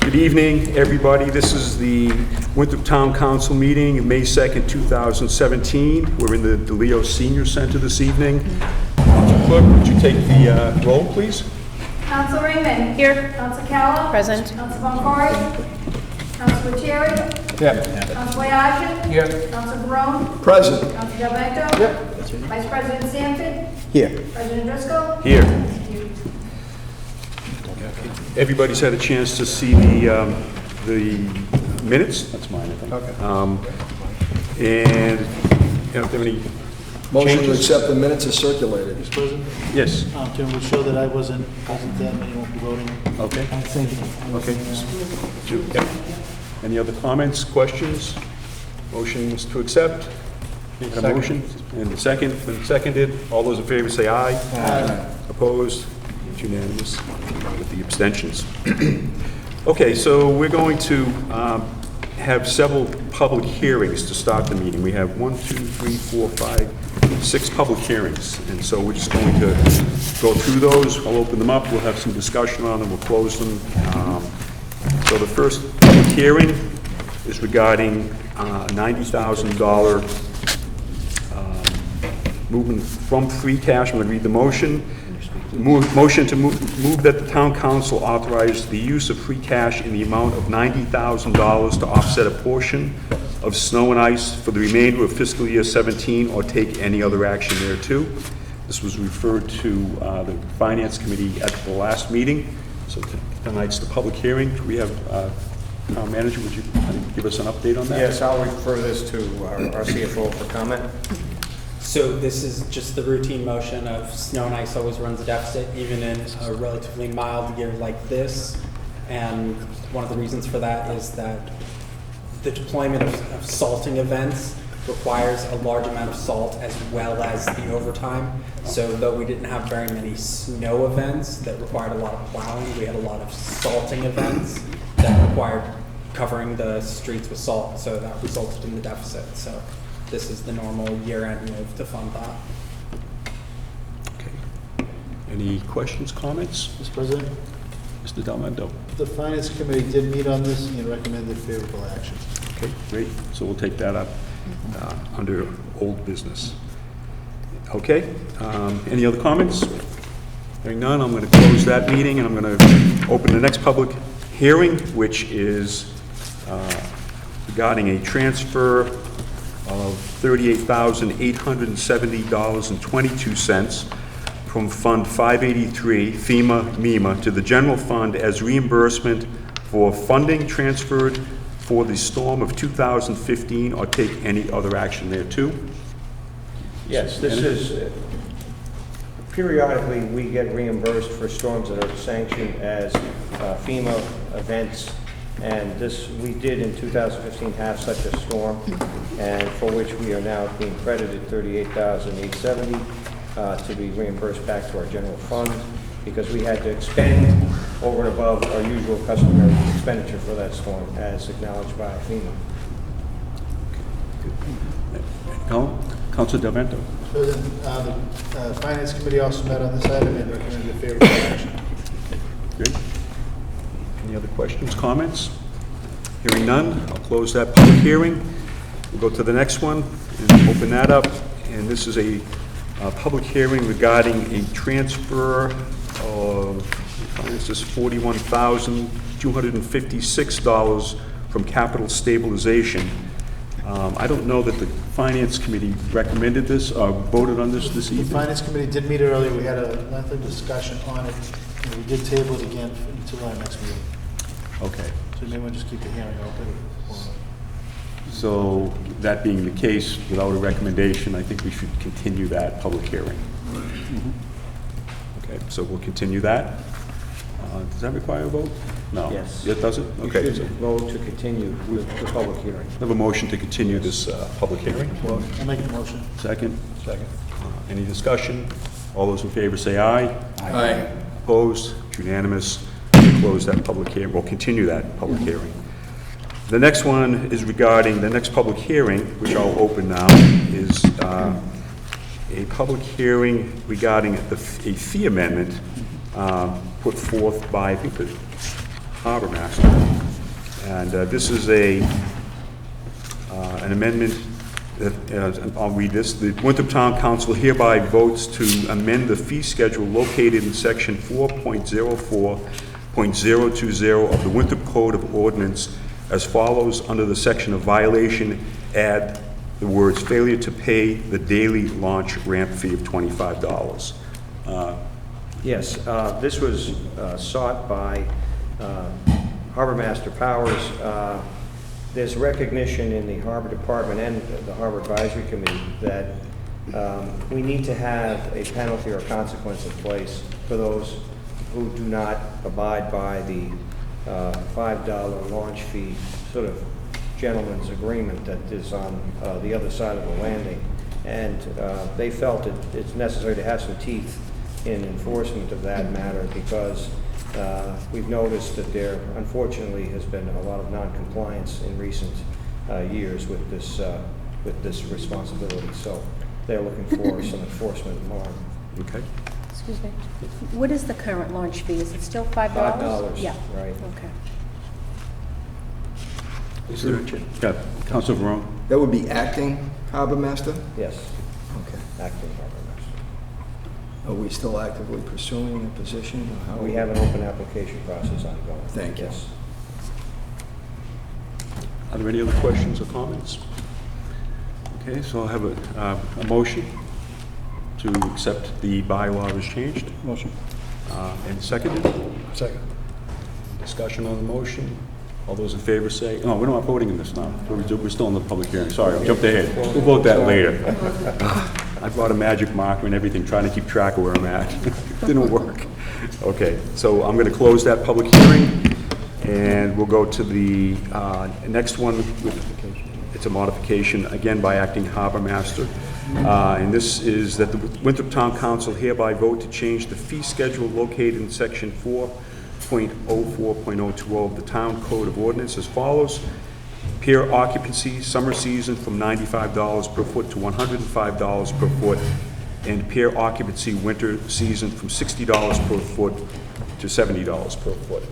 Good evening, everybody. This is the Winthrop Town Council meeting, May 2nd, 2017. We're in the DeLeo Senior Center this evening. Clerk, would you take the roll, please? Council Raymond. Here. Council Callow. Present. Council Boncory. Council Lettieri. Yep. Council Boyajin. Here. Council Barone. Present. Council Del Vecchio. Yep. Vice President Sanford. Here. President Driscoll. Here. Everybody's had a chance to see the minutes. That's mine, I think. Okay. And you know, if there are any Motion to changes? accept the minutes is circulated. Mr. President? Yes. Tim, we'll show that I wasn't there, and you won't be voting. Okay. I think. Okay. Yep. Any other comments, questions? Motions to accept? Need a motion? And second, been seconded. All those in favor say aye. Aye. Opposed? It's unanimous with the abstentions. Okay, so we're going to have several public hearings to start the meeting. We have 6 public hearings, and so we're just going to go through those. I'll open them up. We'll have some discussion on them. We'll close them. So the first public hearing is regarding $90,000 movement from free cash. I'm going to read the motion. Motion to move that the town council authorize the use of free cash in the amount of $90,000 to offset a portion of snow and ice for the remainder of fiscal year 17 or take any other action thereto. This was referred to the Finance Committee at the last meeting. So tonight's the public hearing. We have Town Manager, would you give us an update on that? Yes, I'll refer this to our CFO for comment. So this is just the routine motion of snow and ice always runs a deficit, even in a relatively mild year like this. And one of the reasons for that is that the deployment of salting events requires a large amount of salt as well as the overtime. So though we didn't have very many snow events that required a lot of plowing, we had a lot of salting events that required covering the streets with salt. So that resulted in the deficit. So this is the normal year-end move to fund that. Okay. Any questions, comments? Mr. President, Mr. Delmendo? the Finance Committee did meet on this and recommended favorable action. Okay, great. So we'll take that up under old business. Okay, any other comments? Hearing none, I'm going to close that meeting, and I'm going to open the next public hearing, which is regarding a transfer of $38,870.22 from Fund 583 FEMA to the general fund as reimbursement for funding transferred for the storm of 2015 or take any other action thereto. Yes, this is, periodically we get reimbursed for storms that are sanctioned as FEMA events. And this, we did in 2015 have such a storm, and for which we are now being credited $38,870 to be reimbursed back to our general fund, because we had to expend over and above our usual customary expenditure for that storm, as acknowledged by FEMA. Councilor Del Vento. President, the Finance Committee also met on this item and recommended favorable action. Great. Any other questions, comments? Hearing none, I'll close that public hearing. We'll go to the next one and open that up. And this is a public hearing regarding a transfer of, this is $41,256 from capital stabilization. I don't know that the Finance Committee recommended this or voted on this evening. The Finance Committee did meet earlier. We had a lengthy discussion on it, and we did table it again until our next meeting. Okay. So maybe we'll just keep the hearing open. So that being the case, without a recommendation, I think we should continue that public hearing. Okay, so we'll continue that. Does that require a vote? No. Yes. It doesn't? You Okay. should vote to continue the public hearing. I have a motion to continue this public hearing. I'll make a motion. Second? Second. Any discussion? All those in favor say aye. Aye. Opposed? It's unanimous. We'll close that public hearing. We'll continue that public hearing. The next one is regarding, the next public hearing, which I'll open now, is a public hearing regarding a fee amendment put forth by, I think, the Harbor Master. And this is an amendment that, I'll read this. The Winthrop Town Council hereby votes to amend the fee schedule located in section 4.04.020 of the Winthrop Code of Ordinance as follows. Under the section of violation, add the words failure to pay the daily launch ramp fee of $25. Yes, this was sought by Harbor Master Powers. There's recognition in the Harbor Department and the Harbor Advisory Committee that we need to have a penalty or consequence in place for those who do not abide by the $5 launch fee sort of gentleman's agreement that is on the other side of the landing. And they felt it's necessary to have some teeth in enforcement of that matter because we've noticed that there unfortunately has been a lot of non-compliance in recent years with this responsibility. So they're looking for some enforcement more. Okay. Excuse me. What is the current launch fee? Is it still $5? $5, Yeah. right. Okay. Is there, yeah, Council Varone? That would be acting harbor master? Yes, Okay. acting Harbor Master. Are we still actively pursuing a position? Or how- We have an open application process ongoing. Thank you. Yes. Are there any other questions or comments? Okay, so I'll have a motion to accept the bylaw as changed. Motion. And seconded. Second. Discussion on the motion. All those in favor say, no, we're not voting in this now. We're still in the public hearing. Sorry, I jumped ahead. We'll vote that later. I brought a magic marker and everything, trying to keep track of where I'm at. Didn't work. Okay, so I'm going to close that public hearing, and we'll go to the next one. It's a modification, again by acting harbor master. And this is that the Winthrop Town Council hereby vote to change the fee schedule located in section 4.04.020 of the Town Code of Ordinance as follows. Pier occupancy, summer season from $95 per foot to $105 per foot, and pier occupancy, winter season from $60 per foot to $70 per foot.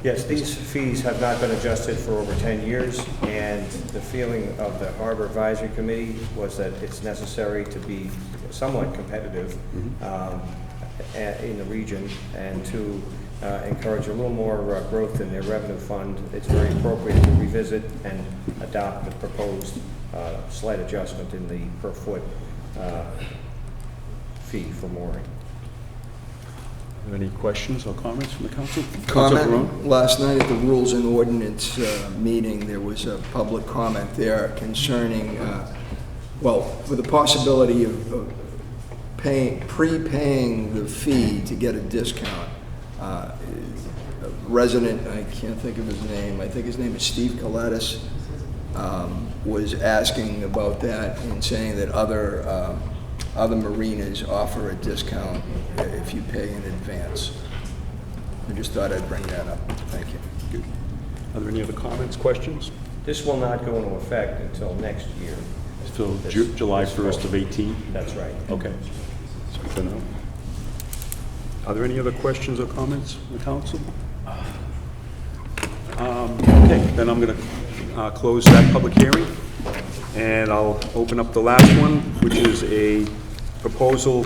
Yes, these fees have not been adjusted for over 10 years, and the feeling of the Harbor Advisory Committee was that it's necessary to be somewhat competitive in the region and to encourage a little more growth in their revenue fund. It's very appropriate to revisit and adopt the proposed slight adjustment in the per foot fee for mooring. Are there any questions or comments from the council? Council Varone? Comment, last night at the Rules and Ordinance meeting, there was a public comment there concerning, with the possibility of prepaying the fee to get a discount. A resident, I can't think of his name, I think his name is Steve Colettis, was asking about that and saying that other marinas offer a discount if you pay in advance. I just thought I'd bring that up. Thank you. Good. Are there any other comments, questions? This will not go into effect until next year. Till July 1st of 18? That's right. Okay. That's good to know. Are there any other questions or comments from the council? Okay, then I'm going to close that public hearing, and I'll open up the last one, which is a proposal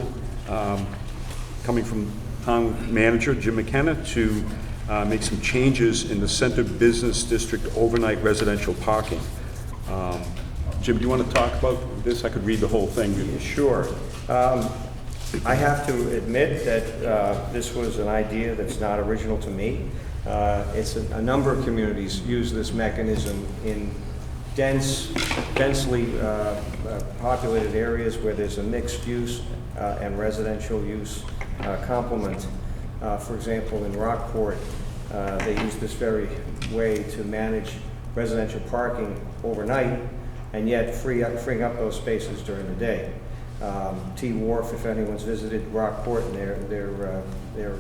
coming from Town Manager Jim McKenna to make some changes in the Center Business District overnight residential parking. Jim, do you want to talk about this? I could read the whole thing. Sure. I have to admit that this was an idea that's not original to me. It's a number of communities use this mechanism in densely populated areas where there's a mixed use and residential use complement. For example, in Rockport, they use this very way to manage residential parking overnight and yet freeing up those spaces during the day. T Wharf, if anyone's visited Rockport and their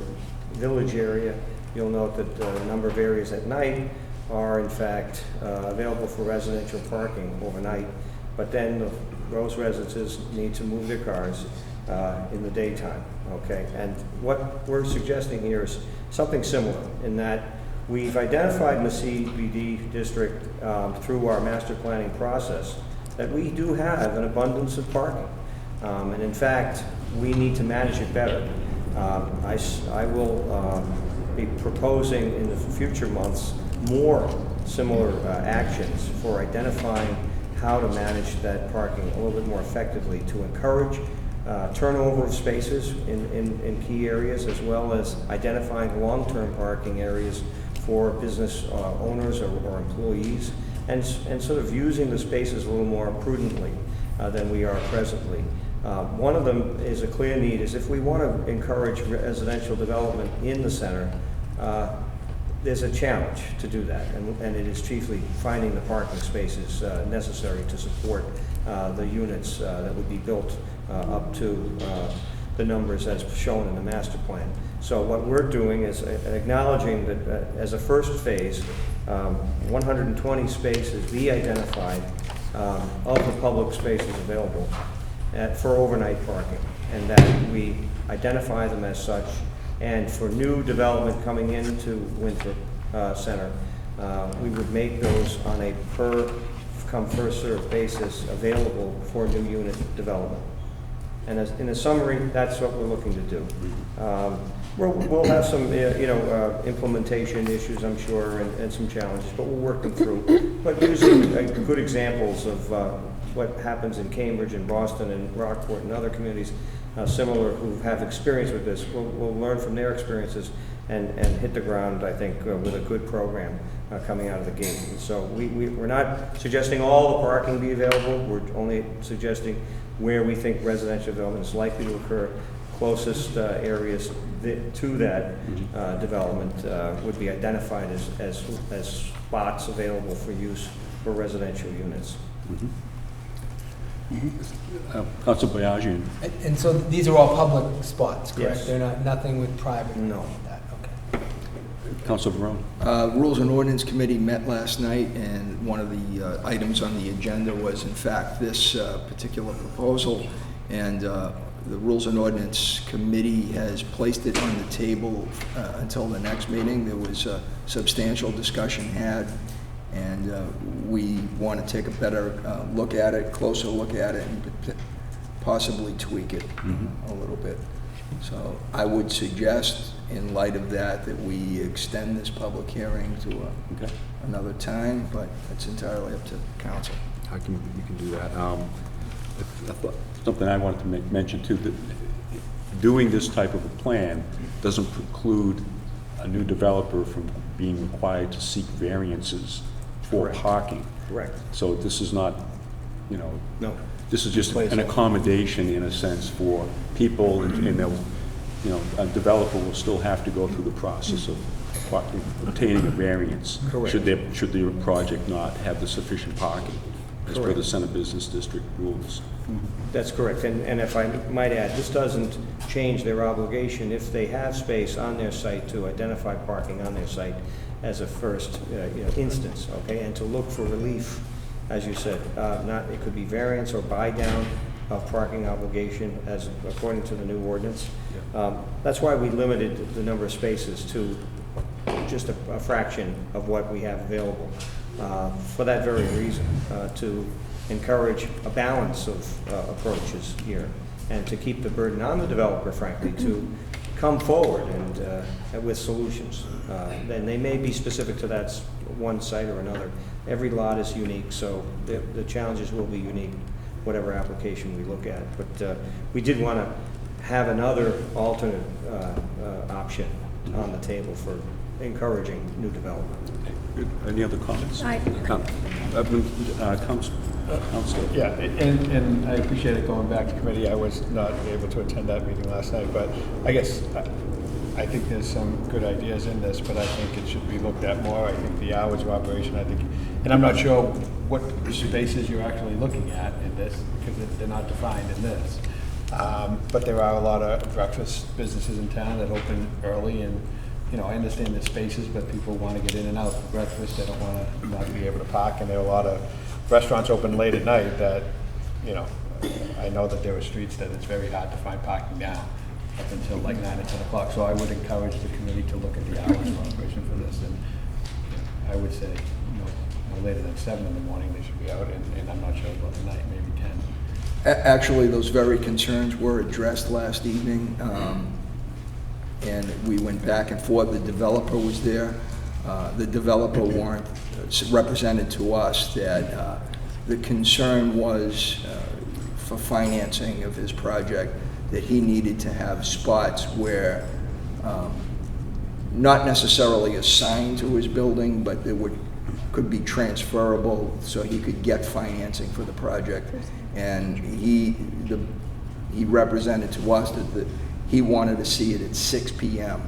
village area, you'll note that a number of areas at night are in fact available for residential parking overnight, but then those residences need to move their cars in the daytime, okay? And what we're suggesting here is something similar in that We've identified in the CBD district through our master planning process that we do have an abundance of parking. And in fact, we need to manage it better. I will be proposing in the future months more similar actions for identifying how to manage that parking a little bit more effectively to encourage turnover of spaces in key areas, as well as identifying long-term parking areas for business owners or employees, and sort of using the spaces a little more prudently than we are presently. One of them is a clear need, is if we want to encourage residential development in the center, there's a challenge to do that, and it is chiefly finding the parking spaces necessary to support the units that would be built up to the numbers as shown in the master plan. So what we're doing is acknowledging that as a first phase, 120 spaces be identified of the public spaces available for overnight parking, and that we identify them as such. And for new development coming into Winthrop Center, we would make those on a per come first served basis available for new unit development. And in a summary, that's what we're looking to do. We'll have some implementation issues, I'm sure, and some challenges, but we'll work them through. But using good examples of what happens in Cambridge and Boston and Rockport and other communities similar who have experience with this, we'll learn from their experiences and hit the ground, I think, with a good program coming out of the gate. And so we're not suggesting all the parking be available. We're only suggesting where we think residential development is likely to occur. Closest areas to that development would be identified as spots available for use for residential units. Council Boyajian. And so these are all public spots, correct? Yes. They're nothing with private? No. That, okay. Council Varone. Rules and Ordinance Committee met last night, and one of the items on the agenda was, in fact, this particular proposal. And the Rules and Ordinance Committee has placed it on the table until the next meeting. There was a substantial discussion had, and we want to take a better look at it, closer look at it, and possibly tweak it a little bit. So I would suggest, in light of that, that we extend this public hearing to another time, but it's entirely up to council. You can do that. Something I wanted to mention too, that doing this type of a plan doesn't preclude a new developer from being required to seek variances for parking. Correct. So this is not, No. this is just an accommodation in a sense for people, and they'll, a developer will still have to go through the process of obtaining a variance. Correct. Should the project not have the sufficient parking as per the Center Business District rules. That's correct, and if I might add, this doesn't change their obligation if they have space on their site to identify parking on their site as a first instance, okay, and to look for relief, as you said, it could be variance or buy down of parking obligation as according to the new ordinance. That's why we limited the number of spaces to just a fraction of what we have available. For that very reason, to encourage a balance of approaches here, and to keep the burden on the developer, frankly, to come forward and with solutions. Then they may be specific to that one site or another. Every lot is unique, so the challenges will be unique, whatever application we look at. But we did want to have another alternate option on the table for encouraging new development. Good. Any other comments? Council. Yeah, and I appreciate it going back to committee. I was not able to attend that meeting last night, but I guess I think there's some good ideas in this, but I think it should be looked at more. I think the hours of operation, and I'm not sure what spaces you're actually looking at in this, because they're not defined in this. But there are a lot of breakfast businesses in town that open early, and I understand the spaces, but people want to get in and out for breakfast. They don't want to not be able to park, and there are a lot of restaurants open late at night that, I know that there are streets that it's very hard to find parking now up until like 9 or 10 o'clock. So I would encourage the committee to look at the hours of operation for this. And 7 in the morning, they should be out, and I'm not sure about the night, maybe 10. Actually, those very concerns were addressed last evening, and we went back and forth. The developer was there. The developer warrant represented to us that the concern was for financing of his project, that he needed to have spots where, not necessarily assigned to his building, but there could be transferable so he could get financing for the project. And he represented to us that he wanted to see it at 6 p.m.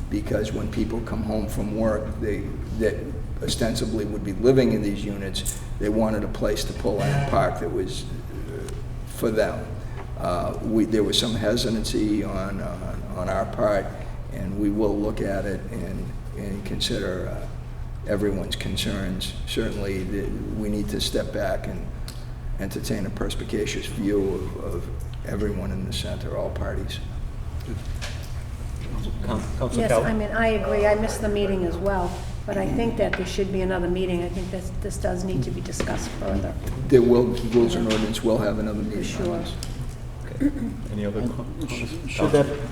because when people come home from work, that ostensibly would be living in these units, they wanted a place to pull in and park that was for them. There was some hesitancy on our part, and we will look at it and consider everyone's concerns. Certainly, we need to step back and entertain a perspicacious view of everyone in the center, all parties. Councilor Yes, Kelly? I mean, I agree, I missed the meeting as well, but I think that there should be another meeting. I think this does need to be discussed further. There will, Rules and Ordinance will have another meeting. Sure. on this. Any other comments?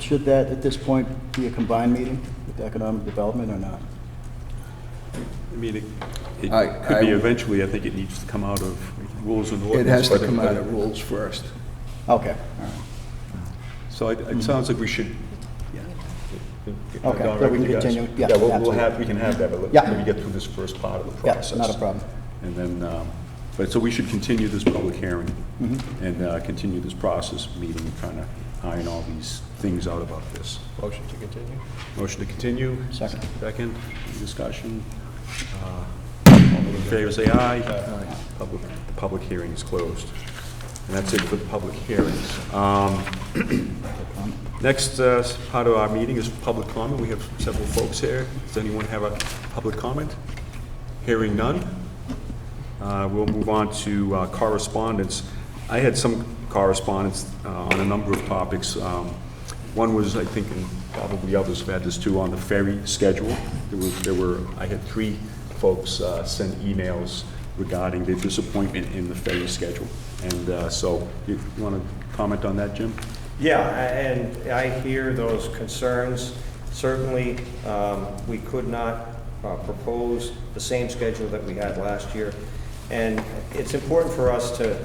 Should that, at this point, be a combined meeting with economic development or not? I mean, it I- could be eventually, I think it needs to come out of rules and It ordinance. has to but- come out of rules first. Okay, all right. So it sounds like we should, Okay, so we can continue, yeah, Yeah, we'll absolutely. have, we can have that, but Yeah. let me get through this first part of the Yeah, process. not a problem. And then, but so we should continue this public hearing Mm-hmm. and continue this process meeting, trying to iron all these things out about this. Motion to continue? Motion to continue? Second. Second, any discussion? All those in favor say aye. Aye. The public hearing is closed. And that's it for the public hearings. Next part of our meeting is public comment. We have several folks here. Does anyone have a public comment? Hearing none. We'll move on to correspondence. I had some correspondence on a number of topics. One was, I think, and probably others have had this too, on the ferry schedule. I had 3 folks send emails regarding their disappointment in the ferry schedule. And so, you want to comment on that, Jim? Yeah, and I hear those concerns. Certainly, we could not propose the same schedule that we had last year. And it's important for us to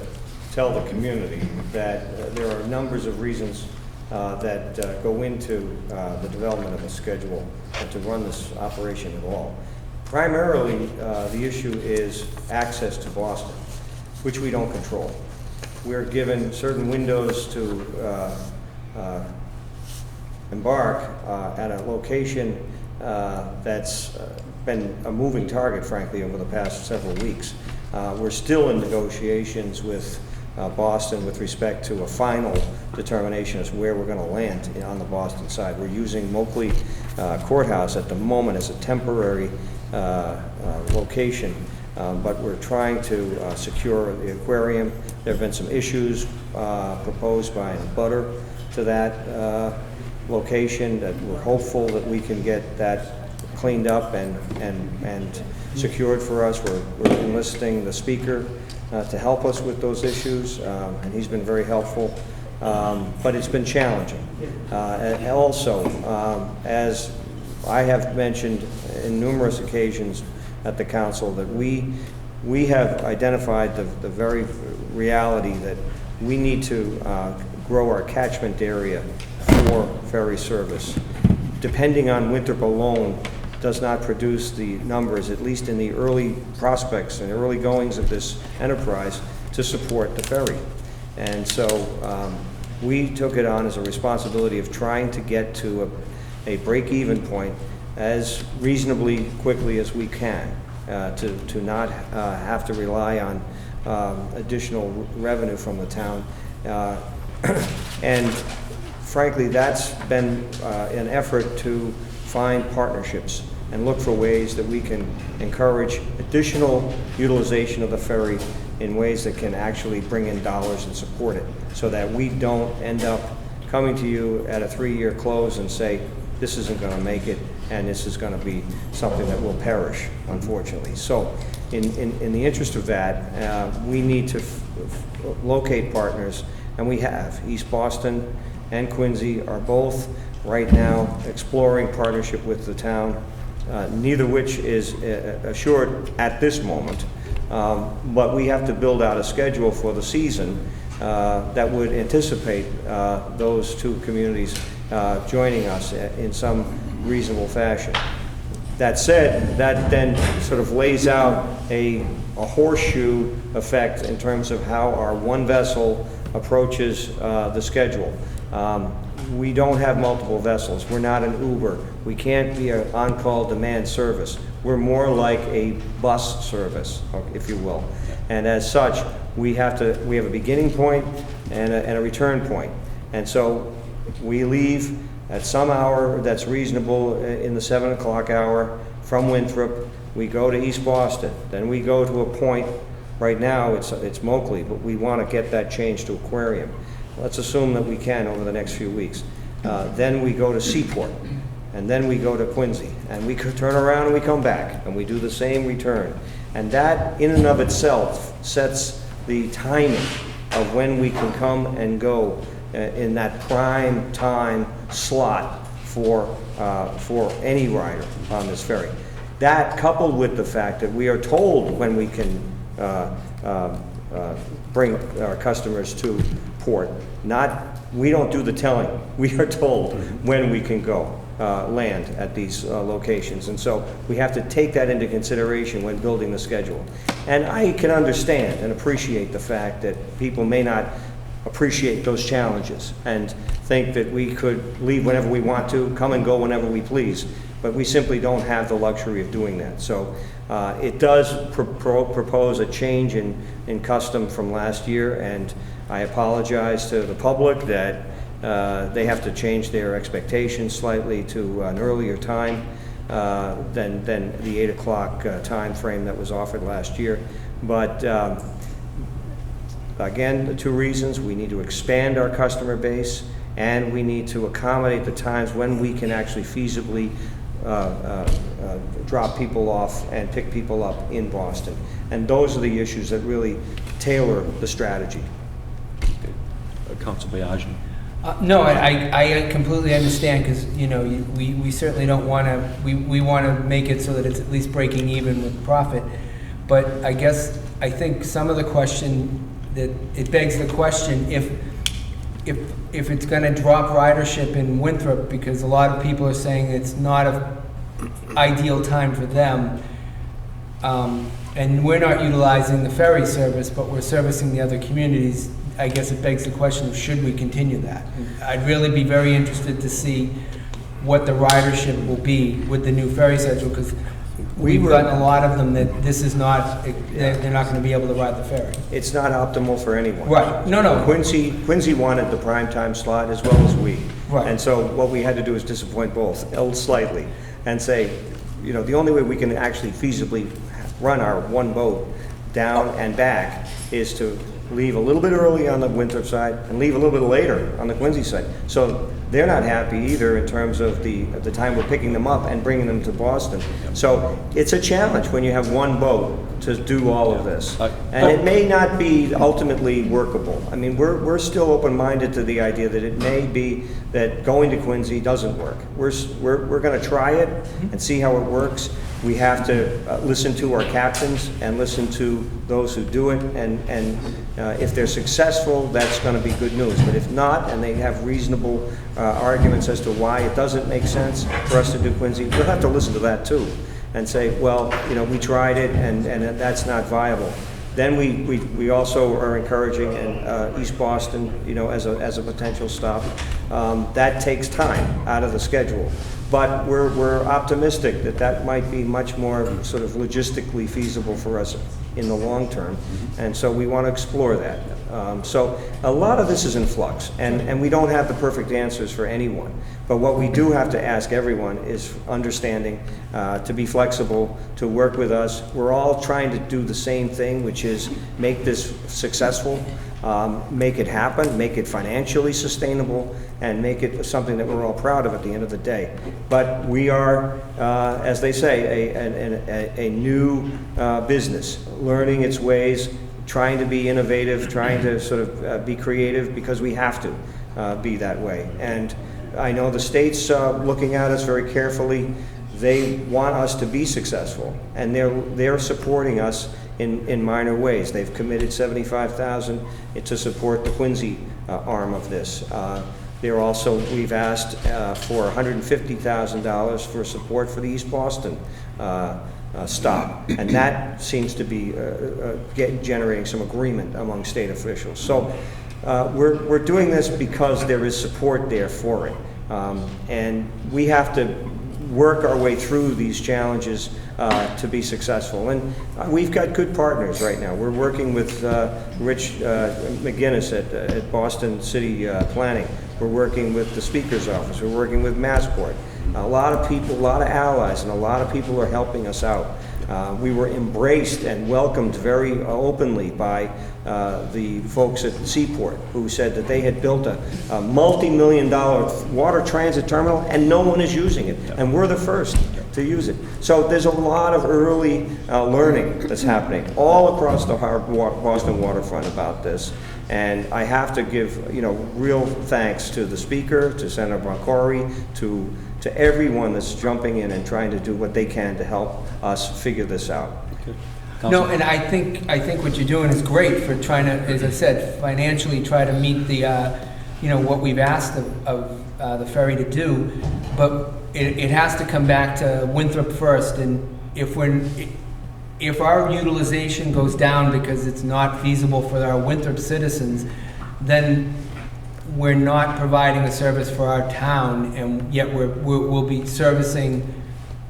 tell the community that there are numbers of reasons that go into the development of a schedule and to run this operation at all. Primarily, the issue is access to Boston, which we don't control. We're given certain windows to embark at a location that's been a moving target, frankly, over the past several weeks. We're still in negotiations with Boston with respect to a final determination as to where we're going to land on the Boston side. We're using Moakley Courthouse at the moment as a temporary location, but we're trying to secure the aquarium. There have been some issues proposed by a butter to that location that we're hopeful that we can get that cleaned up and secured for us. We're enlisting the speaker to help us with those issues, and he's been very helpful, but it's been challenging. And also, as I have mentioned in numerous occasions at the council, that we have identified the very reality that we need to grow our catchment area for ferry service. Depending on Winthrop alone does not produce the numbers, at least in the early prospects and early goings of this enterprise, to support the ferry. And so we took it on as a responsibility of trying to get to a break-even point as reasonably quickly as we can, to not have to rely on additional revenue from the town. And frankly, that's been an effort to find partnerships and look for ways that we can encourage additional utilization of the ferry in ways that can actually bring in dollars and support it, so that we don't end up coming to you at a 3-year close and say, this isn't going to make it, and this is going to be something that will perish, unfortunately. So in the interest of that, we need to locate partners, and we have. East Boston and Quincy are both right now exploring partnership with the town, neither which is assured at this moment. But we have to build out a schedule for the season that would anticipate those two communities joining us in some reasonable fashion. That said, that then sort of lays out a horseshoe effect in terms of how our one vessel approaches the schedule. We don't have multiple vessels. We're not an Uber. We can't be an on-call demand service. We're more like a bus service, if you will. And as such, we have a beginning point and a return point. And so we leave at some hour that's reasonable in the 7 o'clock hour from Winthrop. We go to East Boston. Then we go to a point, right now it's Moakley, but we want to get that changed to Aquarium. Let's assume that we can over the next few weeks. Then we go to Seaport, and then we go to Quincy, and we could turn around and we come back, and we do the same return. And that, in and of itself, sets the timing of when we can come and go in that prime time slot for any rider on this ferry. That, coupled with the fact that we are told when we can bring our customers to port. We don't do the telling. We are told when we can go land at these locations. And so we have to take that into consideration when building the schedule. And I can understand and appreciate the fact that people may not appreciate those challenges and think that we could leave whenever we want to, come and go whenever we please. But we simply don't have the luxury of doing that. So it does propose a change in custom from last year, and I apologize to the public that they have to change their expectations slightly to an earlier time than the 8 o'clock time frame that was offered last year. But again, the two reasons: we need to expand our customer base, and we need to accommodate the times when we can actually feasibly drop people off and pick people up in Boston. And those are the issues that really tailor the strategy. Council Biaggi. No, I completely understand, because, you know, we certainly don't want to, we want to make it so that it's at least breaking even with profit. But I think some of the question, that it begs the question, if it's going to drop ridership in Winthrop, because a lot of people are saying it's not an ideal time for them, and we're not utilizing the ferry service, but we're servicing the other communities, I guess it begs the question of, should we continue that? I'd really be very interested to see what the ridership will be with the new ferry schedule, because we've gotten a lot of them that this is not, they're not going to be able to ride the ferry. It's not optimal for anyone. Right. No. Quincy wanted the prime time slot as well as we. Right. And so what we had to do is disappoint both, slightly, and say, you know, the only way we can actually feasibly run our one boat down and back is to leave a little bit early on the Winthrop side and leave a little bit later on the Quincy side. So they're not happy either in terms of the time we're picking them up and bringing them to Boston. So it's a challenge when you have one boat to do all of this. And it may not be ultimately workable. I mean, we're still open-minded to the idea that it may be that going to Quincy doesn't work. We're going to try it and see how it works. We have to listen to our captains and listen to those who do it, and if they're successful, that's going to be good news. But if not, and they have reasonable arguments as to why it doesn't make sense for us to do Quincy, we'll have to listen to that too and say, well, you know, we tried it and that's not viable. Then we also are encouraging East Boston, you know, as a potential stop. That takes time out of the schedule. But we're optimistic that might be much more sort of logistically feasible for us in the long term, and so we want to explore that. So a lot of this is in flux, and we don't have the perfect answers for anyone. But what we do have to ask everyone is understanding, to be flexible, to work with us. We're all trying to do the same thing, which is make this successful. make it happen, make it financially sustainable, and make it something that we're all proud of at the end of the day. But we are, as they say, a new business, learning its ways, trying to be innovative, trying to sort of be creative, because we have to be that way. And I know the state's looking at us very carefully. They want us to be successful, and they're supporting us in minor ways. They've committed $75,000 to support the Quincy arm of this. They're also, we've asked for $150,000 for support for the East Boston stop, and that seems to be generating some agreement among state officials. So we're doing this because there is support there for it, and we have to work our way through these challenges to be successful. And we've got good partners right now. We're working with Rich McGinnis at Boston City Planning. We're working with the Speaker's Office. We're working with Massport. A lot of people, a lot of allies, and a lot of people are helping us out. We were embraced and welcomed very openly by the folks at Seaport, who said that they had built a multi-million-dollar water transit terminal and no one is using it, and we're the first to use it. So there's a lot of early learning that's happening all across the Boston waterfront about this. And I have to give, real thanks to the Speaker, to Senator Boncory, to everyone that's jumping in and trying to do what they can to help us figure this out. No, and I think what you're doing is great for trying to, as I said, financially try to meet the, what we've asked of the ferry to do. But it has to come back to Winthrop first, and if our utilization goes down because it's not feasible for our Winthrop citizens, then we're not providing a service for our town, and yet we'll be servicing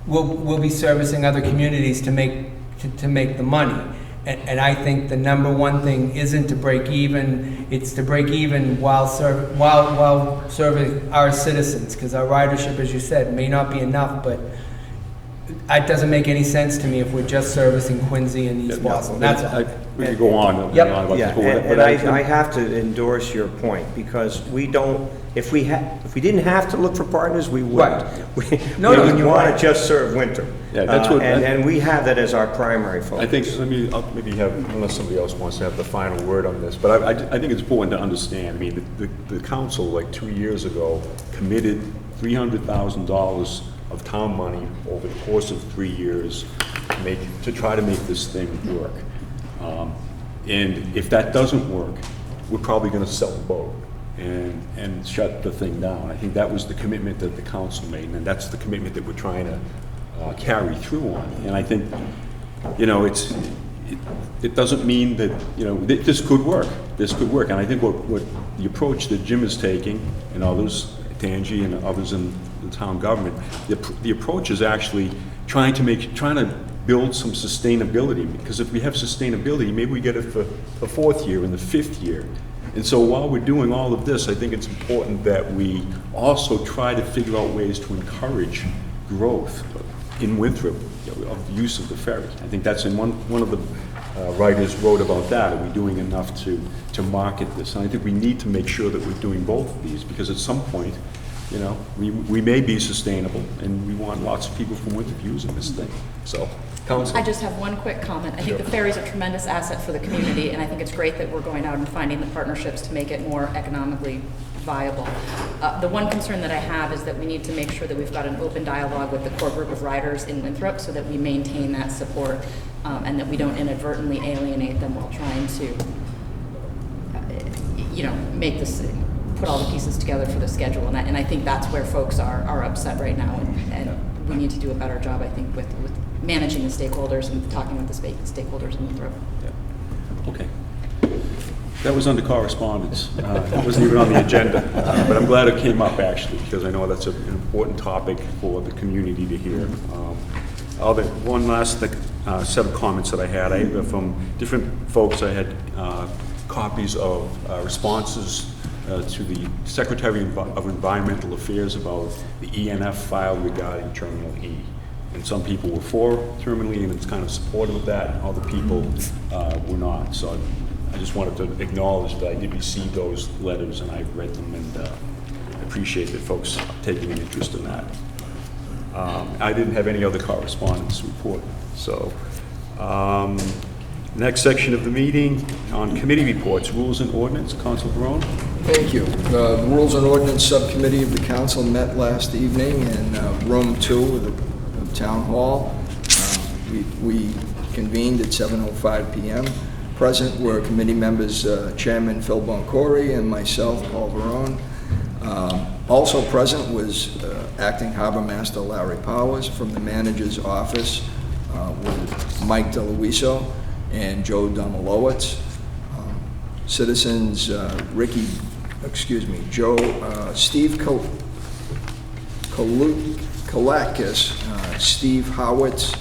other communities to make the money. And I think the number one thing isn't to break even; it's to break even while serving our citizens, because our ridership, as you said, may not be enough, but it doesn't make any sense to me if we're just servicing Quincy and East Boston. That's all. We could go on. Yep. And I have to endorse your point, because we don't, if we didn't have to look for partners, we wouldn't. Right. We would want to just serve Winthrop. Yeah, that's what- and we have that as our primary focus. I think, I'll maybe have, unless somebody else wants to have the final word on this, but I think it's important to understand. I mean, the council, like 2 years ago, committed $300,000 of town money over the course of 3 years to try to make this thing work. And if that doesn't work, we're probably going to sell the boat and shut the thing down. I think that was the commitment that the council made, and that's the commitment that we're trying to carry through on. And I think, it doesn't mean that, this could work. This could work. And I think what the approach that Jim is taking, and others, Tangi and others in the town government, the approach is actually trying to build some sustainability, because if we have sustainability, maybe we get it for the 4th year and the 5th year. And so while we're doing all of this, I think it's important that we also try to figure out ways to encourage growth in Winthrop of the use of the ferry. I think that's in one of the writers wrote about that. Are we doing enough to market this? And I think we need to make sure that we're doing both of these, because at some point, we may be sustainable, and we want lots of people from Winthrop using this thing. So, Council. I just have one quick comment. I think the ferry is a tremendous asset for the community, and I think it's great that we're going out and finding the partnerships to make it more economically viable. The one concern that I have is that we need to make sure that we've got an open dialogue with the core group of riders in Winthrop, so that we maintain that support, and that we don't inadvertently alienate them while trying to, make this, put all the pieces together for the schedule. And I think that's where folks are upset right now, and we need to do a better job, I think, with managing the stakeholders and talking with the stakeholders in Winthrop. Yeah. Okay. That was under correspondence. It wasn't even on the agenda, but I'm glad it came up, actually, because I know that's an important topic for the community to hear. One last set of comments that I had from different folks. I had copies of responses to the Secretary of Environmental Affairs about the ENF file regarding Terminal E. And some people were for Terminal E, and it's kind of supportive of that, and other people were not. So I just wanted to acknowledge that I did receive those letters, and I've read them, and I appreciate that folks are taking an interest in that. I didn't have any other correspondence to report, so. Next section of the meeting, on committee reports, rules and ordinance. Council Barone? Thank you. The Rules and Ordinance Subcommittee of the Council met last evening in Room 2 of Town Hall. We convened at 7:05 p.m. Present were committee members, Chairman Phil Boncory and myself, Paul Barone. Also present was Acting Harbor Master Larry Powers from the manager's office, with Mike DeLuiso and Joe Domalowitz. Citizens, Steve Kalakis, Steve Howitz,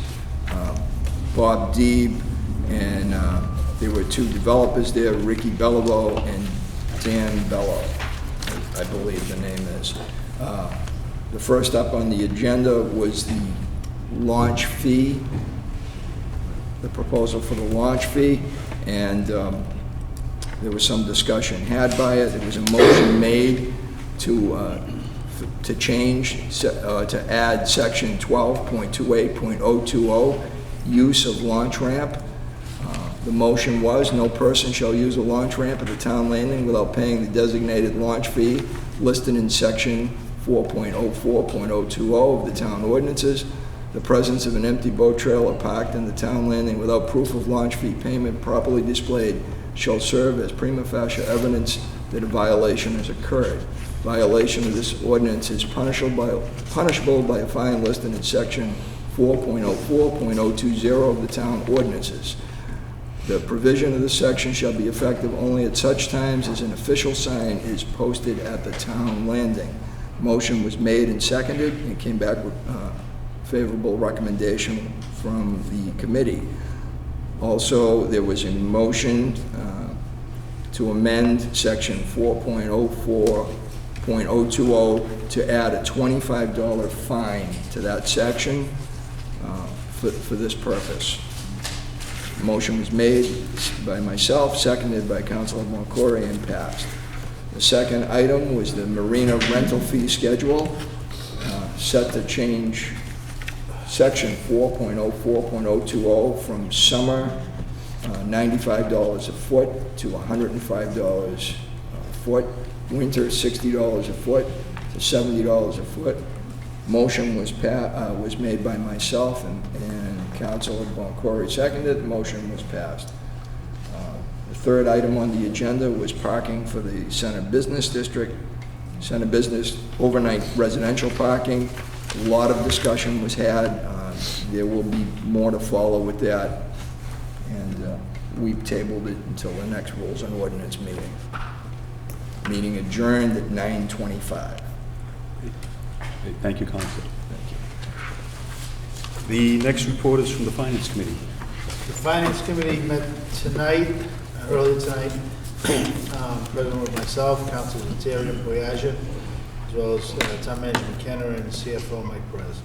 Bob Deeb, and there were 2 developers there, Ricky Bellavo and Dan Bello, I believe the name is. The first up on the agenda was the launch fee, the proposal for the launch fee, and there was some discussion had by it. There was a motion made to add section 12.28.020, use of launch ramp. The motion was, no person shall use a launch ramp at the town landing without paying the designated launch fee listed in section 4.04.020 of the town ordinances. The presence of an empty boat trailer parked in the town landing without proof of launch fee payment properly displayed shall serve as prima facie evidence that a violation has occurred. Violation of this ordinance is punishable by a fine listed in section 4.04.020 of the town ordinances. The provision of this section shall be effective only at such times as an official sign is posted at the town landing. Motion was made and seconded, and it came back with favorable recommendation from the committee. Also, there was a motion to amend section 4.04.020 to add a $25 fine to that section for this purpose. Motion was made by myself, seconded by Councilor Boncory, and passed. The second item was the marina rental fee schedule, set to change section 4.04.020 from summer $95 a foot to $105 a foot, winter $60 a foot to $70 a foot. Motion was made by myself and Councilor Boncory seconded. The motion was passed. The third item on the agenda was parking for the Center Business District. Center Business overnight residential parking. A lot of discussion was had. There will be more to follow with that, and we've tabled it until the next Rules and Ordinance meeting. Meeting adjourned at 9:25. Thank you, Councilor. The next report is from the Finance Committee. The Finance Committee met tonight, earlier tonight, President with myself, Councilor Lettieri and Boyaja, as well as Town Manager McKenna and CFO Mike Perez.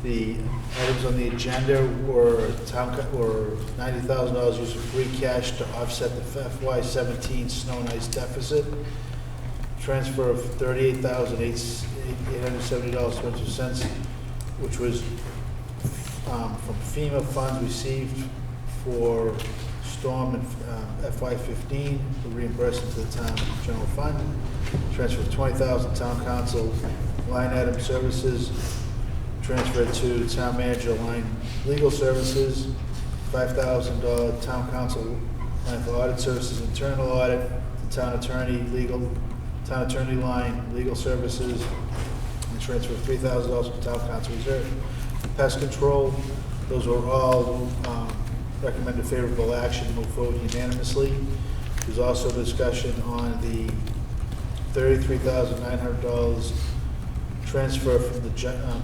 The items on the agenda were $90,000 use of free cash to offset the FY17 snow and ice deficit, transfer of $38,870.22, which was from FEMA funds received for storm and FY15, the reimbursement to the town general fund. Transfer of $20,000 town council line item services. Transfer to town manager line legal services. $5,000 town council line for audit services, internal audit, the town attorney line legal services, and transfer of $3,000 from town council reserve. Pest control, those were all recommended favorable action to move forward unanimously. There's also discussion on the $33,900 transfer from the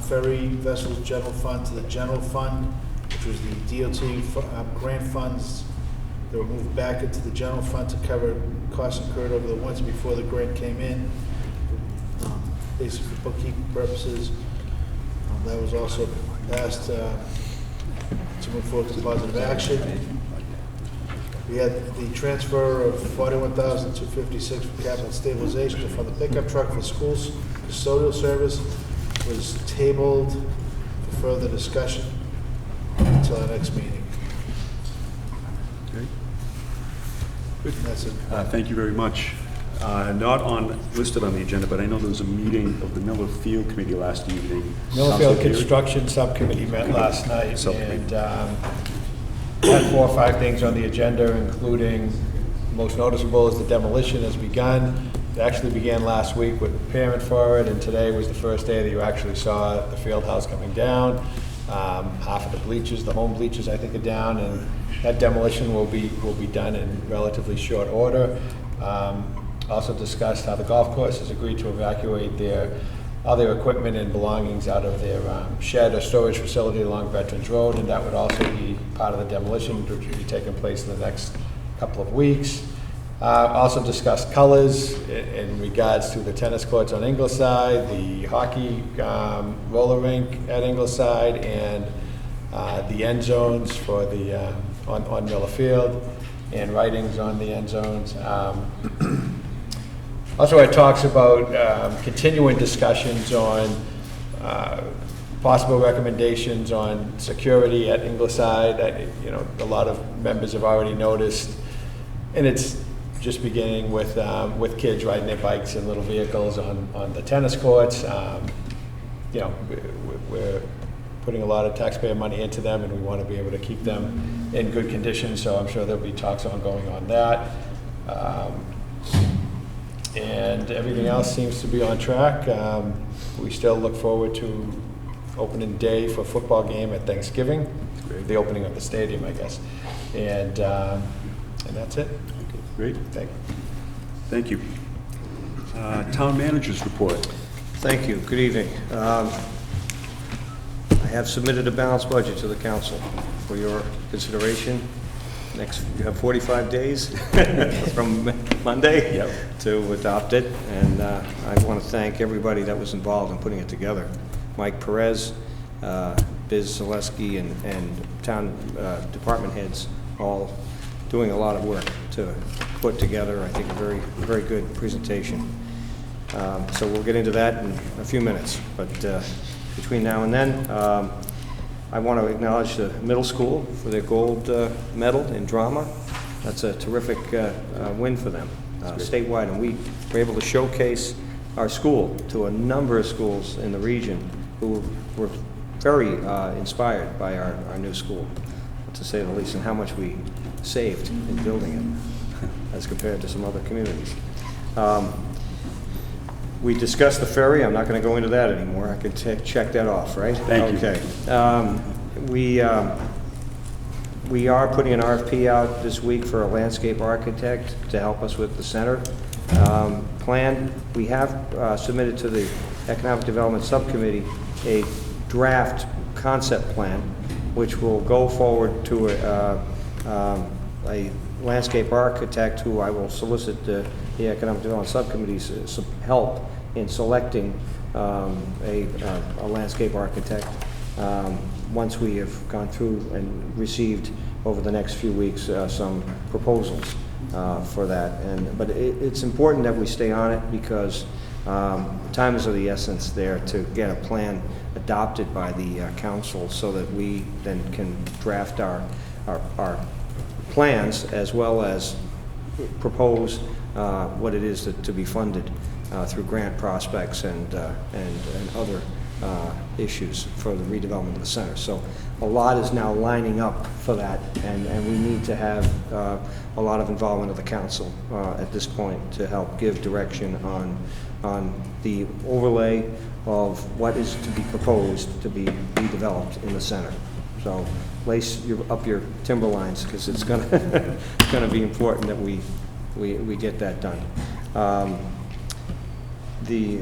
ferry vessels general fund to the general fund, which was the DOT grant funds that were moved back into the general fund to cover costs incurred over the winter before the grant came in, basically for bookkeeping purposes. That was also passed to move forward to positive action. We had the transfer of $41,256 from capital stabilization to fund the pickup truck for schools. Custodial service was tabled for further discussion until our next meeting. Okay. And that's it. Thank you very much. Not listed on the agenda, but I know there was a meeting of the Miller Field Committee last evening. Millfield Counselor Beard? Construction Subcommittee met last night Subcommittee. and had 4 or 5 things on the agenda, including, most noticeable is the demolition has begun. It actually began last week with preparing for it, and today was the first day that you actually saw the field house coming down. Half of the bleachers, the home bleachers, I think, are down, and that demolition will be done in relatively short order. Also discussed how the golf course has agreed to evacuate all their equipment and belongings out of their shed or storage facility along Veterans Road, and that would also be part of the demolition, which will be taking place in the next couple of weeks. Also discussed colors in regards to the tennis courts on Ingleside, the hockey roller rink at Ingleside, and the end zones for the on Miller Field, and writings on the end zones. Also, it talks about continuing discussions on possible recommendations on security at Ingleside. A lot of members have already noticed, and it's just beginning with kids riding their bikes and little vehicles on the tennis courts. We're putting a lot of taxpayer money into them, and we want to be able to keep them in good condition, so I'm sure there'll be talks ongoing on that. And everything else seems to be on track. We still look forward to opening day for a football game at Thanksgiving, the opening of the stadium, I guess. And that's it. Okay, great. Thank you. Thank you. Town Manager's Report. Thank you. Good evening. I have submitted a balanced budget to the council for your consideration. You have 45 days from Monday to adopt it, and I want to thank everybody that was involved in putting it together. Mike Perez, Biz Zaleski, and town department heads all doing a lot of work to put together, I think, a very, very good presentation. So we'll get into that in a few minutes, but between now and then, I want to acknowledge the middle school for their gold medal in drama. That's a terrific win for them statewide, and we were able to showcase our school to a number of schools in the region who were very inspired by our new school, to say the least, and how much we saved in building it as compared to some other communities. We discussed the ferry. I'm not going to go into that anymore. I can check that off, right? Thank you. Okay. We are putting an RFP out this week for a landscape architect to help us with the center plan. We have submitted to the Economic Development Subcommittee a draft concept plan, which will go forward to a landscape architect who I will solicit the Economic Development Subcommittee's help in selecting a landscape architect once we have gone through and received over the next few weeks some proposals for that. But it's important that we stay on it because time is of the essence there to get a plan adopted by the council so that we then can draft our plans as well as propose what it is to be funded through grant prospects and other issues for the redevelopment of the center. So a lot is now lining up for that, and we need to have a lot of involvement of the council at this point to help give direction on the overlay of what is to be proposed to be redeveloped in the center. So lace up your timber lines because it's going to be important that we get that done. The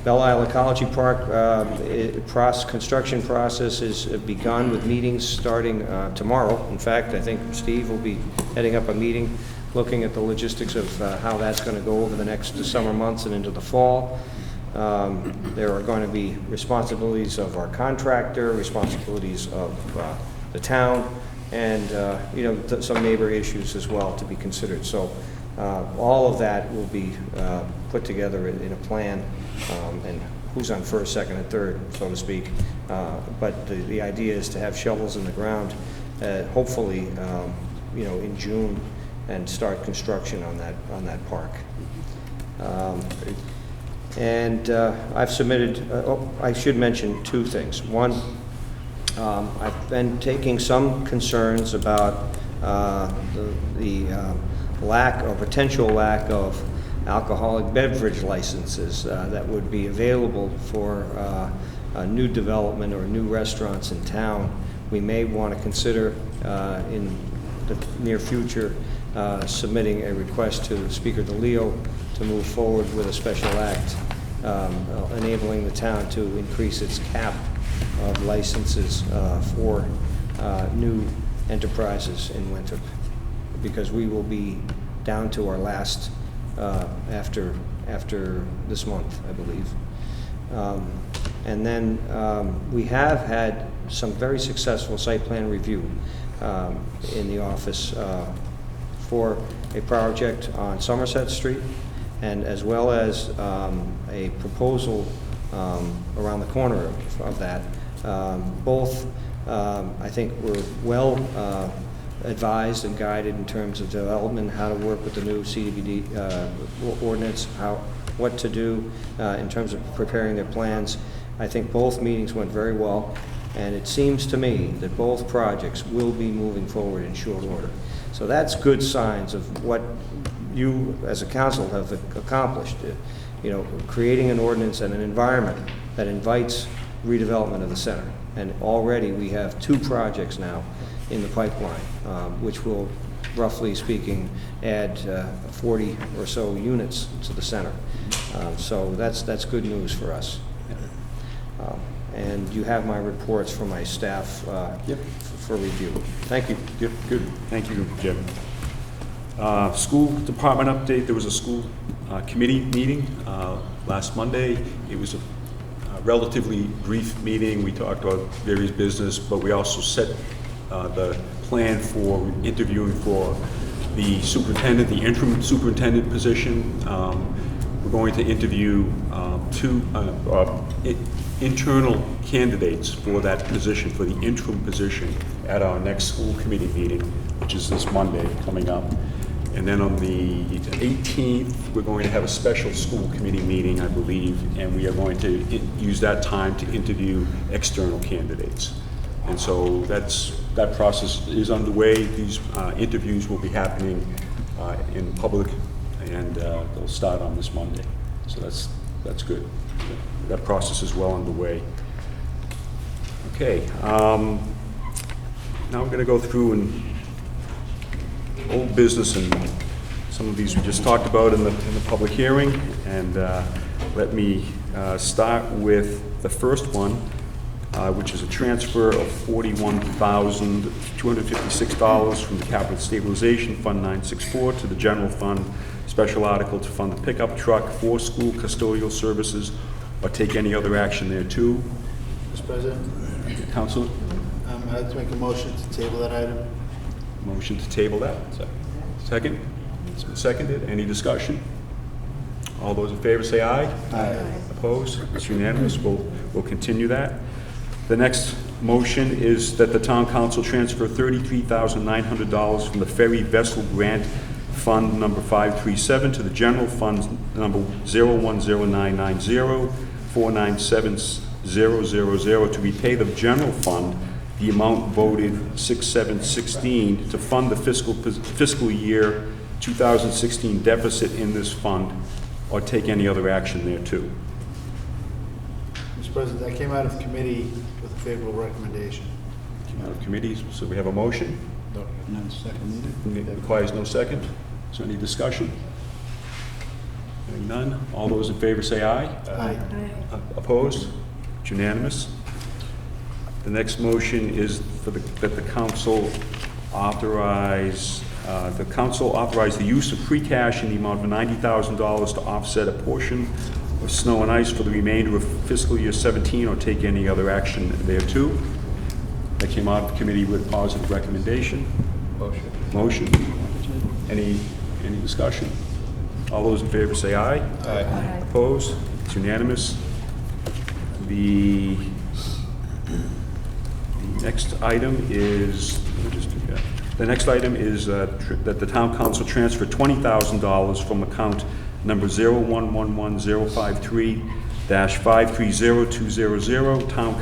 Belle Isle Ecology Park construction process has begun with meetings starting tomorrow. In fact, I think Steve will be heading up a meeting looking at the logistics of how that's going to go over the next summer months and into the fall. There are going to be responsibilities of our contractor, responsibilities of the town, and, some neighbor issues as well to be considered. So all of that will be put together in a plan, and who's on first, second, and third, so to speak. But the idea is to have shovels in the ground, hopefully, in June, and start construction on that park. I've submitted, I should mention two things. One, I've been taking some concerns about the lack or potential lack of alcoholic beverage licenses that would be available for new development or new restaurants in town. We may want to consider in the near future submitting a request to Speaker DeLeo to move forward with a special act enabling the town to increase its cap of licenses for new enterprises in Winthrop, because we will be down to our last after this month, I believe. And then we have had some very successful site plan review in the office for a project on Somerset Street, and as well as a proposal around the corner of that. Both, I think, were well advised and guided in terms of development, how to work with the new CDBD ordinance, what to do in terms of preparing their plans. I think both meetings went very well, and it seems to me that both projects will be moving forward in short order. So that's good signs of what you as a council have accomplished, creating an ordinance and an environment that invites redevelopment of the center. And already we have 2 projects now in the pipeline, which will, roughly speaking, add 40 or so units to the center. So that's good news for us. And you have my reports from my staff for review. Thank you. Yep, good. Thank you, Jim. School department update. There was a school committee meeting last Monday. It was a relatively brief meeting. We talked about various business, but we also set the plan for interviewing for the superintendent, the interim superintendent position. We're going to interview 2 internal candidates for that position, for the interim position, at our next school committee meeting, which is this Monday coming up. And then on the 18th, we're going to have a special school committee meeting, I believe, and we are going to use that time to interview external candidates. And so that process is underway. These interviews will be happening in public, and they'll start on this Monday. So that's good. That process is well underway. Okay. Now we're going to go through and old business, and some of these we just talked about in the public hearing. And let me start with the first one, which is a transfer of $41,256 from the Capital Stabilization Fund 964 to the General Fund Special Article to fund the pickup truck for school custodial services, or take any other action there too. Mr. President, Councilor? I'd like to make a motion to table that item. Motion to table that. Second? It's been seconded. Any discussion? All those in favor say aye. Aye. Opposed? It's unanimous. We'll continue that. The next motion is that the town council transfer $33,900 from the ferry vessel grant fund number 537 to the general fund number 01099049700 to repay the general fund the amount voted 6/7/16 to fund the fiscal year 2016 deficit in this fund, or take any other action there too. Mr. President, that came out of committee with a favorable recommendation. Came out of committees, so we have a motion. None seconded. It requires no second. Is there any discussion? Hearing none. All those in favor say aye. Aye. Opposed? It's unanimous. The next motion is for that the council authorize the use of free cash in the amount of $90,000 to offset a portion of snow and ice for the remainder of fiscal year 17, or take any other action thereto. that came out of committee with positive recommendation. Motion. Motion. Any discussion? All those in favor say aye. Aye. Opposed? It's unanimous. The next item is, let me just do that. The next item is that the town council transfer $20,000 from account number 0111053-530200, town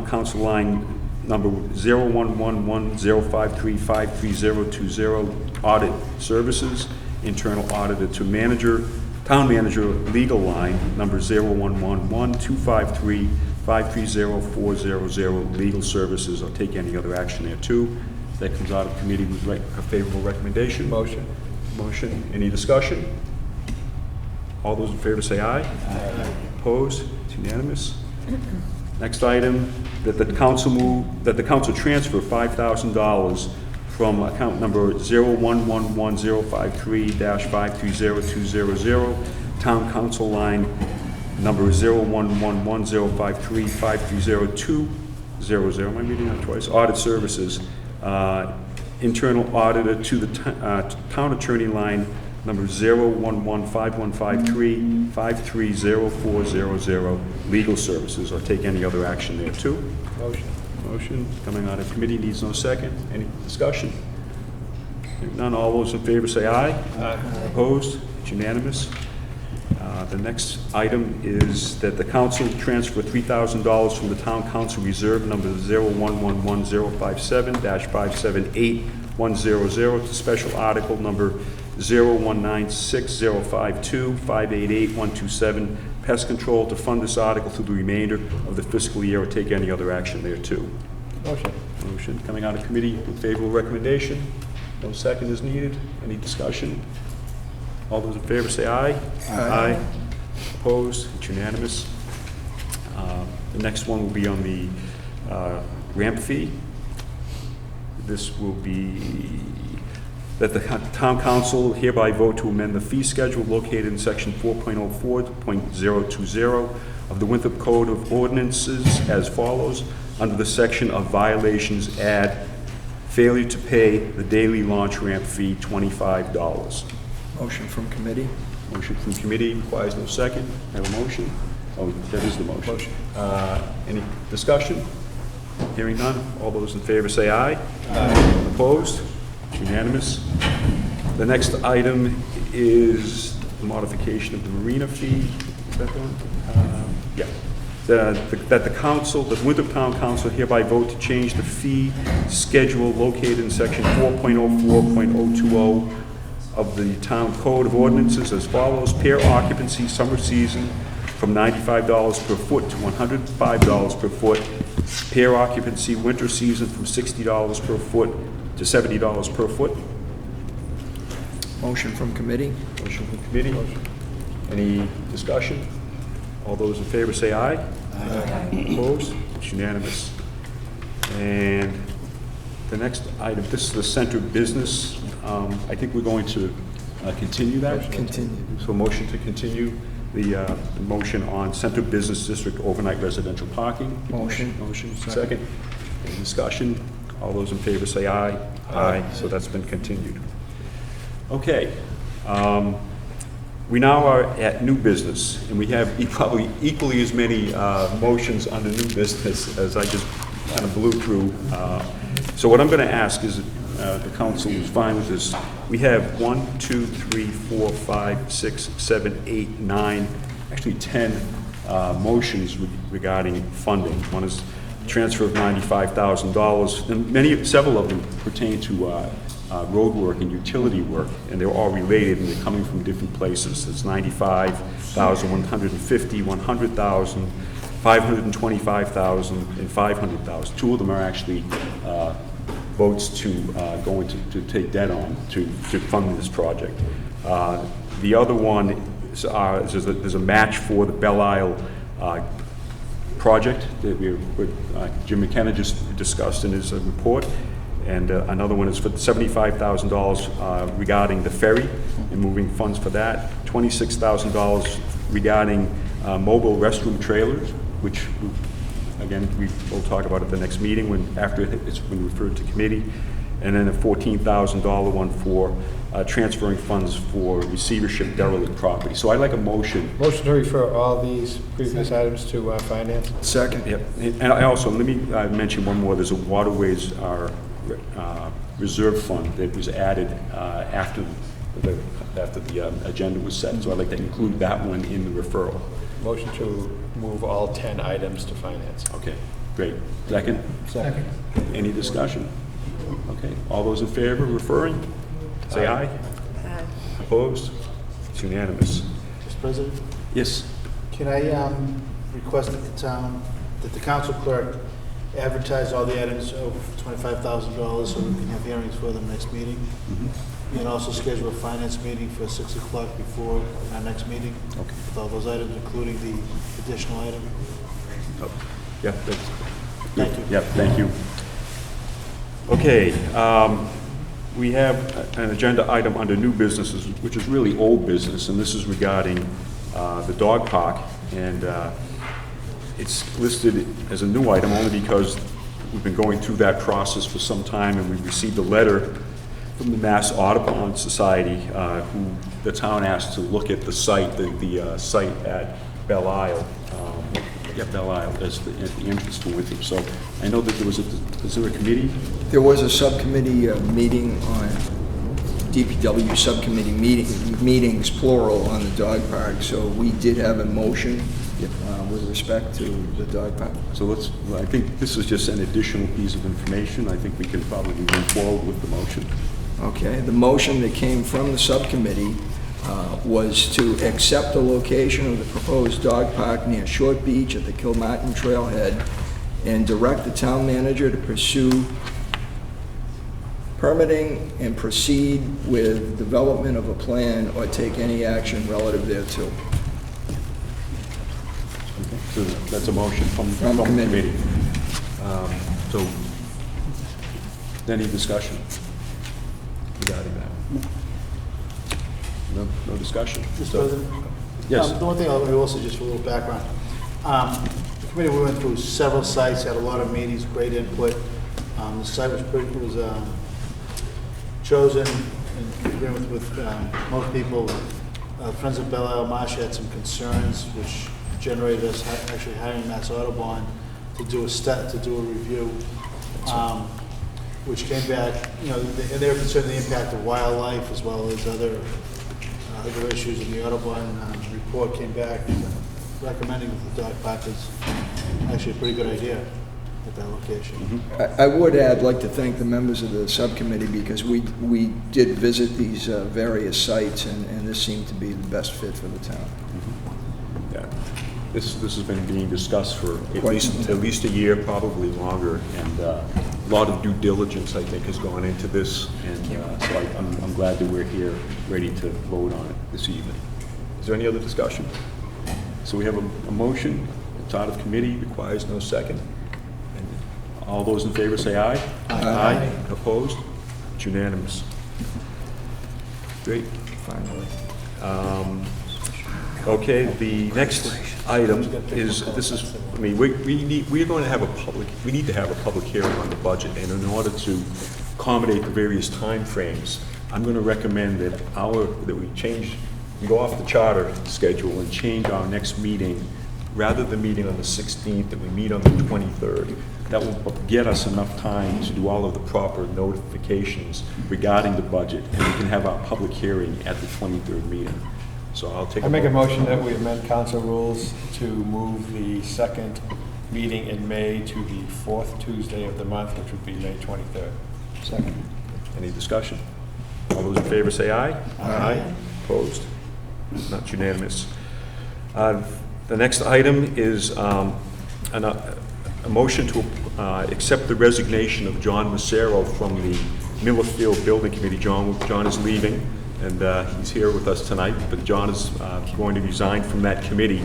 council line number 0111053-53020, audit services, internal auditor to manager, town manager legal line number 0111253-530400, legal services. I'll take any other action there too. That comes out of committee with a favorable recommendation. Motion. Motion. Any discussion? All those in favor say aye. Aye. Opposed? It's unanimous. Next item, that the council transfer $5,000 from account number 0111053-530200, town council line number 0111053-530200. Am I reading that twice? Audit services, internal auditor to the town attorney line number 0115153-530400, legal services, or take any other action there too. Motion. Motion coming out of committee needs no second. Any discussion? If none, all those in favor say aye. Aye. Opposed? It's unanimous. The next item is that the council transfer $3,000 from the town council reserve number 0111057-578100 to special article number 0196052-588127, pest control, to fund this article through the remainder of the fiscal year, or take any other action there too. Motion. Motion coming out of committee with favorable recommendation. No second is needed. Any discussion? All those in favor say aye. Aye. Opposed? It's unanimous. The next one will be on the ramp fee. This will be that the town council hereby vote to amend the fee schedule located in section 4.04.020 of the Winthrop Code of Ordinances as follows. Under the section of violations, add failure to pay the daily launch ramp fee, $25. Motion from committee. Motion from committee requires no second. Have a motion? Oh, that is the motion. Motion. Any discussion? Hearing none. All those in favor say aye. Aye. Opposed? It's unanimous. The next item is the modification of the marina fee. Is that the one? Yeah. That the council, the Winthrop Town Council hereby vote to change the fee schedule located in section 4.04.020 of the Town Code of Ordinances as follows. Pair occupancy summer season from $95 per foot to $105 per foot. Pair occupancy winter season from $60 per foot to $70 per foot. Motion from committee. Motion from committee. Any discussion? All those in favor say aye. Aye. Opposed? It's unanimous. And the next item, this is the center business. I think we're going to continue that. Continue. So motion to continue the motion on center business district overnight residential parking. Motion. Motion. Second. Any discussion? All those in favor say aye. Aye. So that's been continued. Okay. We now are at new business, and we have probably equally as many motions under new business as I just kind of blew through. So what I'm going to ask is, the council is fine with this. We have 1, 2, 3, 4, 5, 6, 7, 8, 9, actually 10 motions regarding funding. One is transfer of $95,000, and several of them pertain to road work and utility work, and they're all related, and they're coming from different places. It's $95,000, $150,000, $100,000, $525,000, and $500,000. Two of them are actually votes to go into to take debt on to fund this project. The other one is there's a match for the Belle Isle project that Jim McKenna just discussed in his report. And another one is for $75,000 regarding the ferry and moving funds for that. $26,000 regarding mobile restroom trailers, which again, we'll talk about it at the next meeting after it's been referred to committee. And then a $14,000 one for transferring funds for receivership derelict property. So I'd like a motion. Motion to refer all these previous items to finance. Second. Yep. And I also, let me mention one more. There's a waterways reserve fund that was added after the agenda was set. So I'd like to include that one in the referral. Motion to move all 10 items to finance. Okay, great. Second? Second. Any discussion? Okay, all those in favor of referring? Say aye. Opposed? It's unanimous. Mr. President, Yes. can I request that the council clerk advertise all the items over $25,000 so we can have hearings for them next meeting? And also schedule a finance meeting for 6 o'clock before our next meeting? Okay. With all those items, including the additional item? Oh, yeah, that's, Thank you. yeah, thank you. Okay, we have an agenda item under new businesses, which is really old business, and this is regarding the dog park. And it's listed as a new item only because we've been going through that process for some time, and we've received a letter from the Mass Audubon Society, who the town asked to look at the site, the site at Belle Isle. Belle Isle, as the entrance to Winthrop. So I know that there was is there a committee? There was a subcommittee meeting on DPW subcommittee meetings, plural, on the dog park. So we did have a motion with respect to the dog park. So I think this is just an additional piece of information. I think we can probably move forward with the motion. Okay, the motion that came from the subcommittee was to accept the location of the proposed dog park near Short Beach at the Kilmartin Trailhead and direct the town manager to pursue permitting and proceed with development of a plan or take any action relative thereto. Okay. So that's a motion from the committee. So any discussion regarding that? No discussion? Mr. President? Yes. The one thing I'll also, just for a little background. The committee, we went through several sites, had a lot of meetings, great input. The site was chosen in agreement with most people. Friends of Belle Isle Marsh had some concerns, which generated us actually hiring Mass Audubon to do a review, which came back, and they were concerned the impact of wildlife as well as other issues. In the Audubon report came back recommending that the dog park is actually a pretty good idea at that location. I would like to thank the members of the subcommittee because we did visit these various sites and this seemed to be the best fit for the town. Yeah. This has been being discussed for at least a year, probably longer, and a lot of due diligence, I think, has gone into this, and so I'm glad that we're here, ready to vote on it this evening. Is there any other discussion? So we have a motion. It's out of committee, requires no second. And all those in favor say aye. Aye. Opposed? It's unanimous. Great. Finally. Okay, the next item is, we need to have a public hearing on the budget, and in order to accommodate the various timeframes, I'm going to recommend that we go off the charter schedule and change our next meeting, rather than meeting on the 16th, that we meet on the 23rd. That will get us enough time to do all of the proper notifications regarding the budget, and we can have our public hearing at the 23rd meeting. So I make a motion that we amend council rules to move the second meeting in May to the fourth Tuesday of the month, which would be May 23rd. Second. Any discussion? All those in favor say aye. Aye. Opposed? Not unanimous. The next item is a motion to accept the resignation of John Massero from the Millerfield Building Committee. John is leaving, and he's here with us tonight, but John is going to resign from that committee.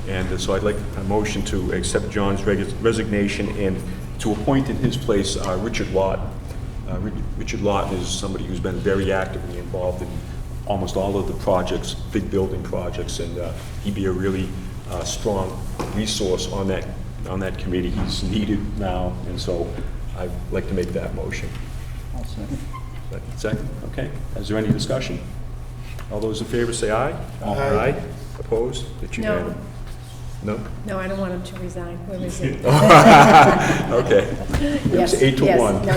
And so I'd like a motion to accept John's resignation and to appoint in his place Richard Lawton. Richard Lawton is somebody who's been very actively involved in almost all of the projects, big building projects, and he'd be a really strong resource on that on that committee. He's needed now, and so I'd like to make that motion. I'll second. Second, okay. Is there any discussion? All those in favor say aye. Aye. Opposed? It's No. unanimous. No? No, I don't want him to resign. Where is it? Okay. It was Yes, 8 to yes. 1. No.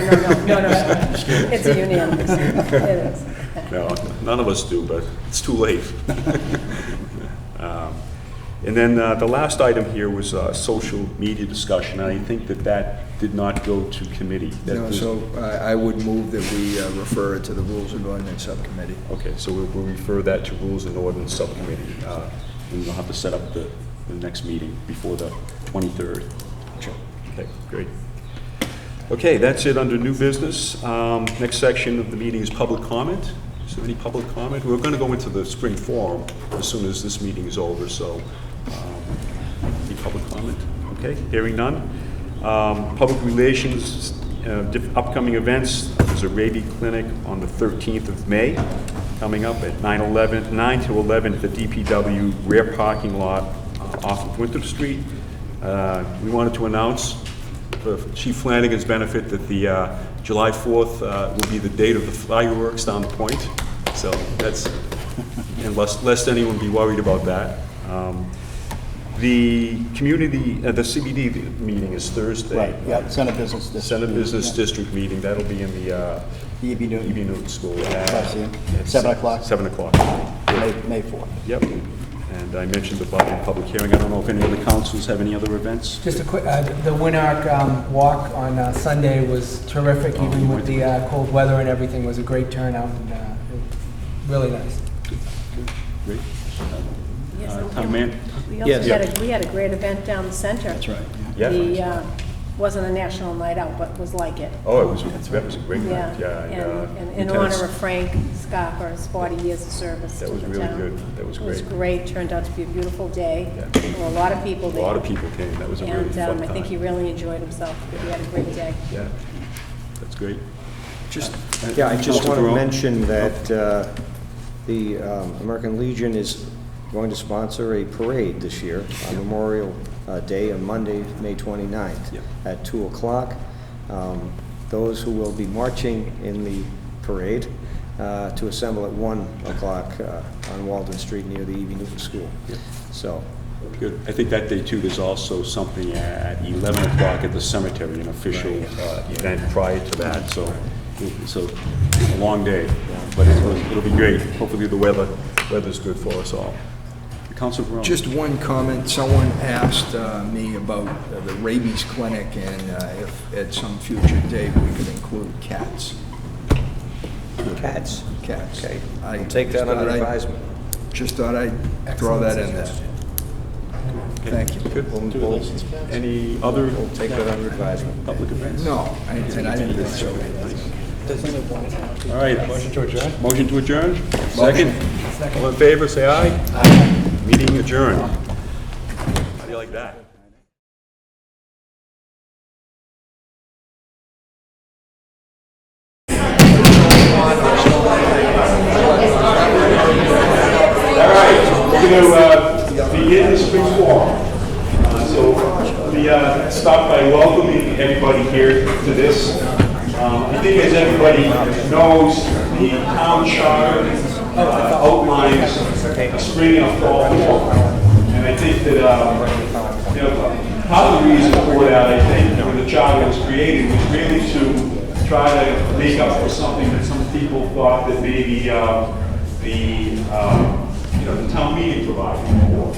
It's a unanimous. It is. No, none of us do, but it's too late. And then the last item here was social media discussion, and I think that did not go to committee. That No, was- so I would move that we refer it to the Rules and Ordinance Subcommittee. Okay, so we'll refer that to Rules and Ordinance Subcommittee. And we'll have to set up the next meeting before the 23rd. Okay, great. Okay, that's it under new business. Next section of the meeting is public comment. Is there any public comment? We're going to go into the spring forum as soon as this meeting is over, so any public comment? Okay, hearing none. Public relations, upcoming events. There's a rabies clinic on the 13th of May coming up at 9 to 11 at the DPW rear parking lot off of Winthrop Street. We wanted to announce for Chief Flanagan's benefit that the July 4th will be the date of the fireworks down the point. So that's, and lest anyone be worried about that. The community, the CBD meeting is Thursday. Right, yeah, Senate Business District. Senate Business District meeting, that'll be in the E.B. Newton. E.B. Newton School. Lyceum. 7 o'clock. 7 o'clock. May 4th. Yep. And I mentioned the budget public hearing. I don't know if any other councils have any other events. Just a quick, the Winark walk on Sunday was terrific, even with the cold weather and everything. It was a great turnout, and really nice. Great. Yes, Town man? We Yes. also had a great event down the center. That's right. Yeah. The, wasn't a national night out, but was like it. Oh, that was a great Yeah, night. Yeah. and in Lieutenant's- honor of Frank Scott for his 40 years of service to That was the really town. good. That was It was great. great, turned out to be a beautiful day. Yeah. There were a lot of people A there. lot of people came. That was a really And fun time. I think he really enjoyed himself. He had a great day. Yeah, that's great. Just. Yeah, I just want to Jerome? mention that the American Legion is going to sponsor a parade this year on Memorial Day on Monday, May 29th Yep. at 2 o'clock. Those who will be marching in the parade to assemble at 1 o'clock on Walden Street near the E.B. Newton School. Yep. So, Good. I think that day too, there's also something at 11 o'clock at the cemetery, an official event prior to that, so it's a long day, but it'll be great. Hopefully the weather's good for us all. Councilor Barone. Just one comment. Someone asked me about the rabies clinic and if at some future date we could include cats. cats. Cats. Okay, I I'll take that just under thought advisement. Just thought I'd throw that in there. Thank you. Good. We'll Any other take that under advisement. public events? No, and I didn't think so. All right. Motion to adjourn? Motion to adjourn? Second? All in favor, say aye. Meeting adjourned. How do you like that? All right, we're going to begin the spring forum. So we start by welcoming everybody here to this. I think as everybody knows, the town charter outlines a spring and a fall forum. And I think that, part of the reason for that, I think, when the charter was created, was really to try to make up for something that some people thought that maybe the town meeting provided for.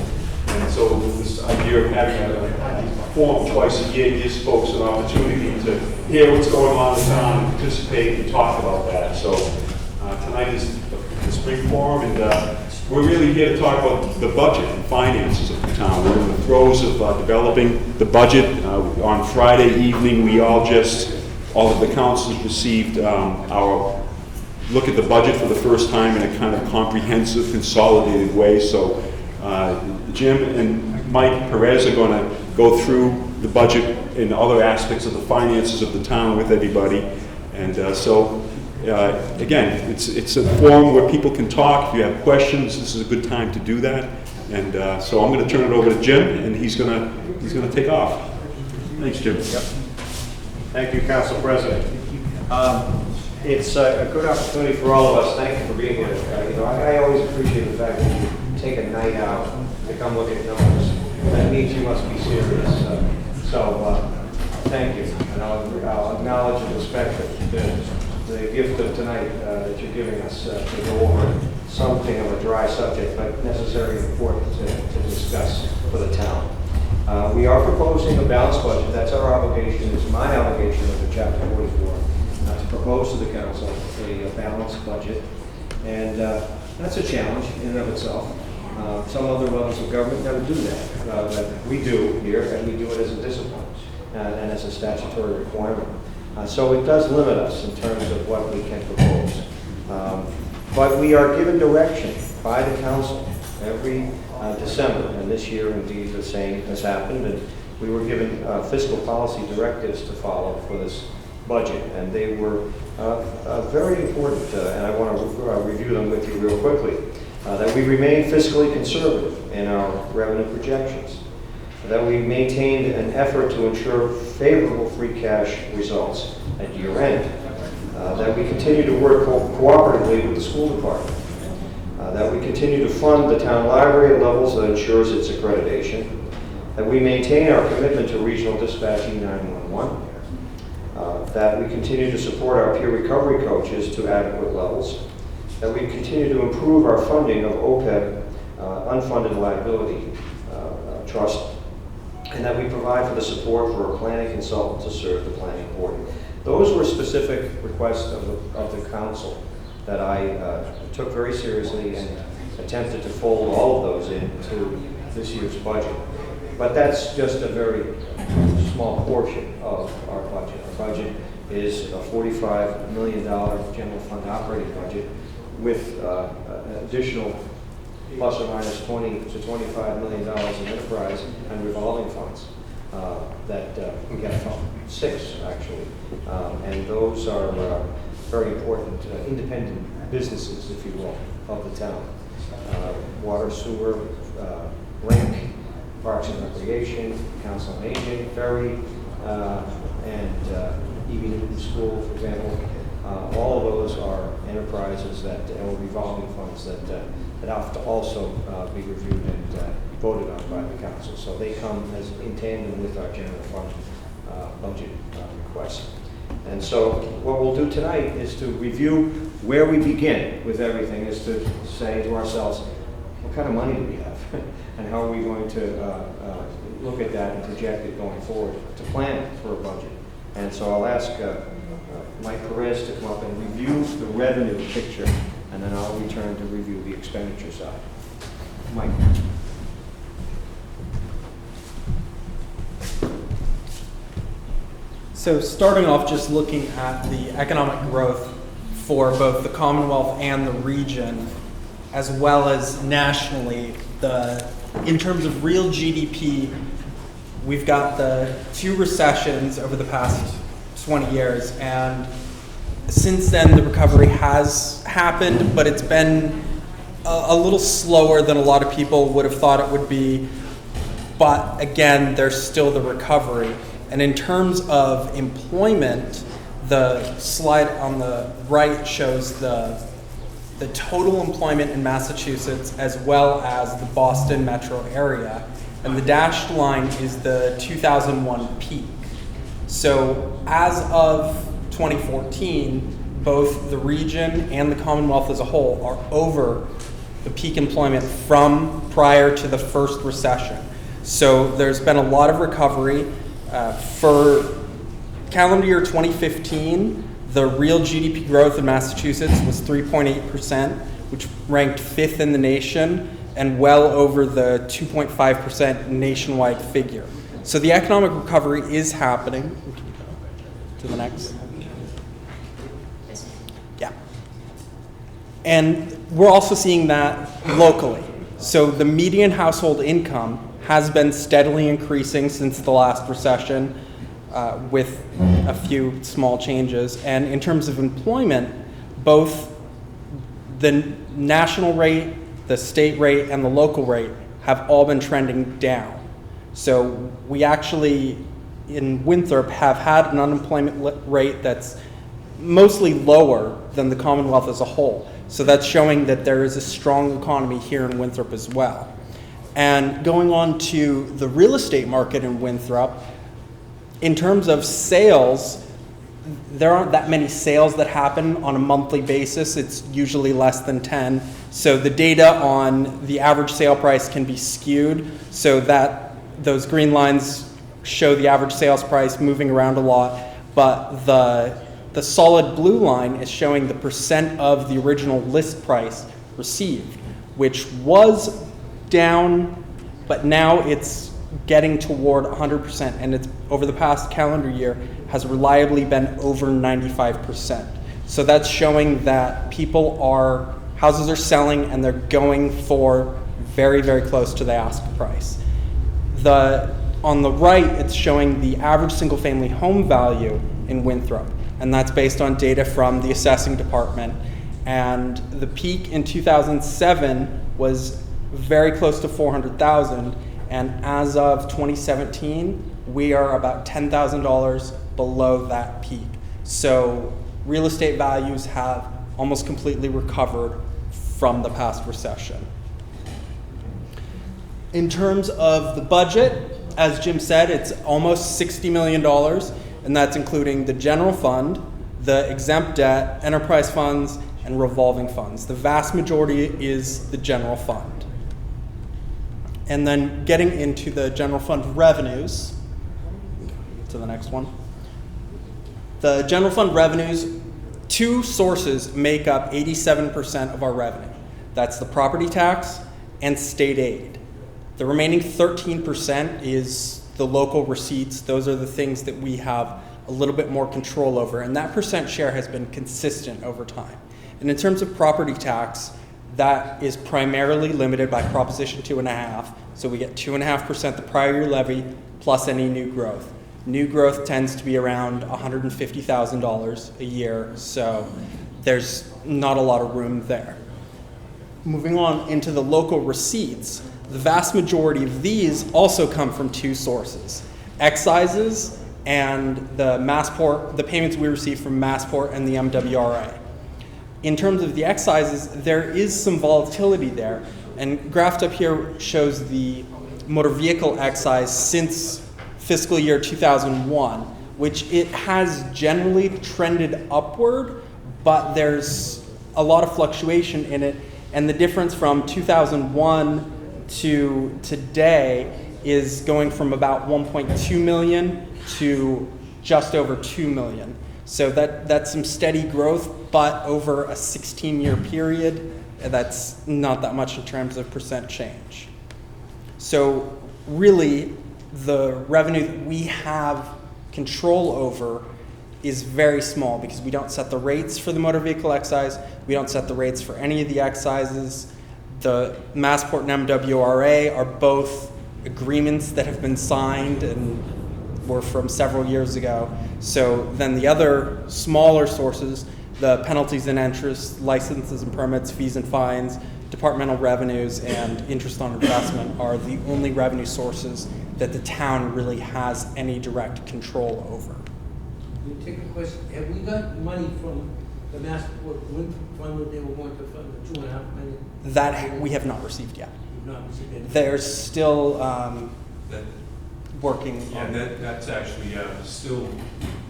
And so this idea of having a forum twice a year gives folks an opportunity to hear what's going on in town, and participate and talk about that. So tonight is the spring forum, and we're really here to talk about the budget and finances of the town. We're in the throes of developing the budget. On Friday evening, all of the councils received our look at the budget for the first time in a kind of comprehensive, consolidated way. So Jim and Mike Perez are going to go through the budget and other aspects of the finances of the town with everybody. And again, it's a forum where people can talk. If you have questions, this is a good time to do that. And so I'm going to turn it over to Jim, and he's going to take off. Thanks, Jim. Thank you, Council President. It's a good opportunity for all of us. Thank you for being here. I always appreciate the fact that you take a night out to come look at numbers. That means you must be serious. Thank you. And I'll acknowledge and respect the gift of tonight that you're giving us to go over something of a dry subject, but necessarily important to discuss for the town. We are proposing a balanced budget. That's our obligation. It's my obligation under Chapter 44 to propose to the council a balanced budget. And that's a challenge in and of itself. Some other levels of government never do that. But we do here, and we do it as a discipline and as a statutory requirement. So it does limit us in terms of what we can propose. But we are given direction by the council every December, and this year indeed the same has happened, and we were given fiscal policy directives to follow for this budget, and they were very important, and I want to review them with you real quickly. That we remain fiscally conservative in our revenue projections, that we maintained an effort to ensure favorable free cash results at year end, that we continue to work cooperatively with the school department, that we continue to fund the town library at levels that ensures its accreditation, that we maintain our commitment to regional dispatching 911, that we continue to support our peer recovery coaches to adequate levels, that we continue to improve our funding of OPEB unfunded liability trust, and that we provide for the support for a planning consultant to serve the planning board. Those were specific requests of the council that I took very seriously and attempted to fold all of those into this year's budget. But that's just a very small portion of our budget. Our budget is a $45 million general fund operating budget with additional plus or minus $20 to $25 million in enterprise and revolving funds that we got from 6 actually. And those are very important independent businesses, if you will, of the town. Water, sewer, rink, parks and recreation, council on aging, ferry, and even school, for example. All of those are enterprises that, or revolving funds that have to also be reviewed and voted on by the council. So they come as in tandem with our general fund budget request. And so what we'll do tonight is to review where we begin with everything, is to say to ourselves, what kind of money do we have? And how are we going to look at that and project it going forward to plan for a budget? And so I'll ask Mike Perez to come up and review the revenue picture, and then I'll return to review the expenditure side. Mike. So starting off, just looking at the economic growth for both the Commonwealth and the region, as well as nationally, in terms of real GDP, we've got the 2 recessions over the past 20 years, and since then the recovery has happened, but it's been a little slower than a lot of people would have thought it would be. But again, there's still the recovery. And in terms of employment, the slide on the right shows the total employment in Massachusetts as well as the Boston metro area. And the dashed line is the 2001 peak. So as of 2014, both the region and the Commonwealth as a whole are over the peak employment from prior to the first recession. So there's been a lot of recovery. For calendar year 2015, the real GDP growth in Massachusetts was 3.8%, which ranked 5th in the nation and well over the 2.5% nationwide figure. So the economic recovery is happening. Can you go to the next? Yeah. And we're also seeing that locally. So the median household income has been steadily increasing since the last recession, with a few small changes. And in terms of employment, both the national rate, the state rate, and the local rate have all been trending down. So we actually in Winthrop have had an unemployment rate that's mostly lower than the Commonwealth as a whole. So that's showing that there is a strong economy here in Winthrop as well. And going on to the real estate market in Winthrop, in terms of sales, there aren't that many sales that happen on a monthly basis. It's usually less than 10. So the data on the average sale price can be skewed so that those green lines show the average sales price moving around a lot, but the solid blue line is showing the percent of the original list price received, which was down, but now it's getting toward 100%, and it's over the past calendar year has reliably been over 95%. So that's showing that houses are selling and they're going for very, very close to the ask price. On the right, it's showing the average single-family home value in Winthrop, and that's based on data from the assessing department. And the peak in 2007 was very close to 400,000, and as of 2017, we are about $10,000 below that peak. So real estate values have almost completely recovered from the past recession. In terms of the budget, as Jim said, it's almost $60 million, and that's including the general fund, the exempt debt, enterprise funds, and revolving funds. The vast majority is the general fund. And then getting into the general fund revenues, to the next one. The general fund revenues, two sources make up 87% of our revenue. That's the property tax and state aid. The remaining 13% is the local receipts. Those are the things that we have a little bit more control over, and that percent share has been consistent over time. And in terms of property tax, that is primarily limited by Proposition 2.5. So we get 2.5% the prior year levy plus any new growth. New growth tends to be around $150,000 a year, so there's not a lot of room there. Moving on into the local receipts, the vast majority of these also come from two sources: excises and the payments we receive from Massport and the MWRA. In terms of the excises, there is some volatility there, and graphed up here shows the motor vehicle excise since fiscal year 2001, which it has generally trended upward, but there's a lot of fluctuation in it, and the difference from 2001 to today is going from about 1.2 million to just over 2 million. So that's some steady growth, but over a 16-year period, that's not that much in terms of percent change. So really, the revenue that we have control over is very small because we don't set the rates for the motor vehicle excise, we don't set the rates for any of the excises. The Massport and MWRA are both agreements that have been signed and were from several years ago. So then the other smaller sources, the penalties and interest, licenses and permits, fees and fines, departmental revenues, and interest on investment are the only revenue sources that the town really has any direct control over. We take a question. Have we got money from the Massport Winthrop fund that they were going to fund the $2.5 million? That we have not received yet. We've not received anything. They're still working Yeah, on that's actually still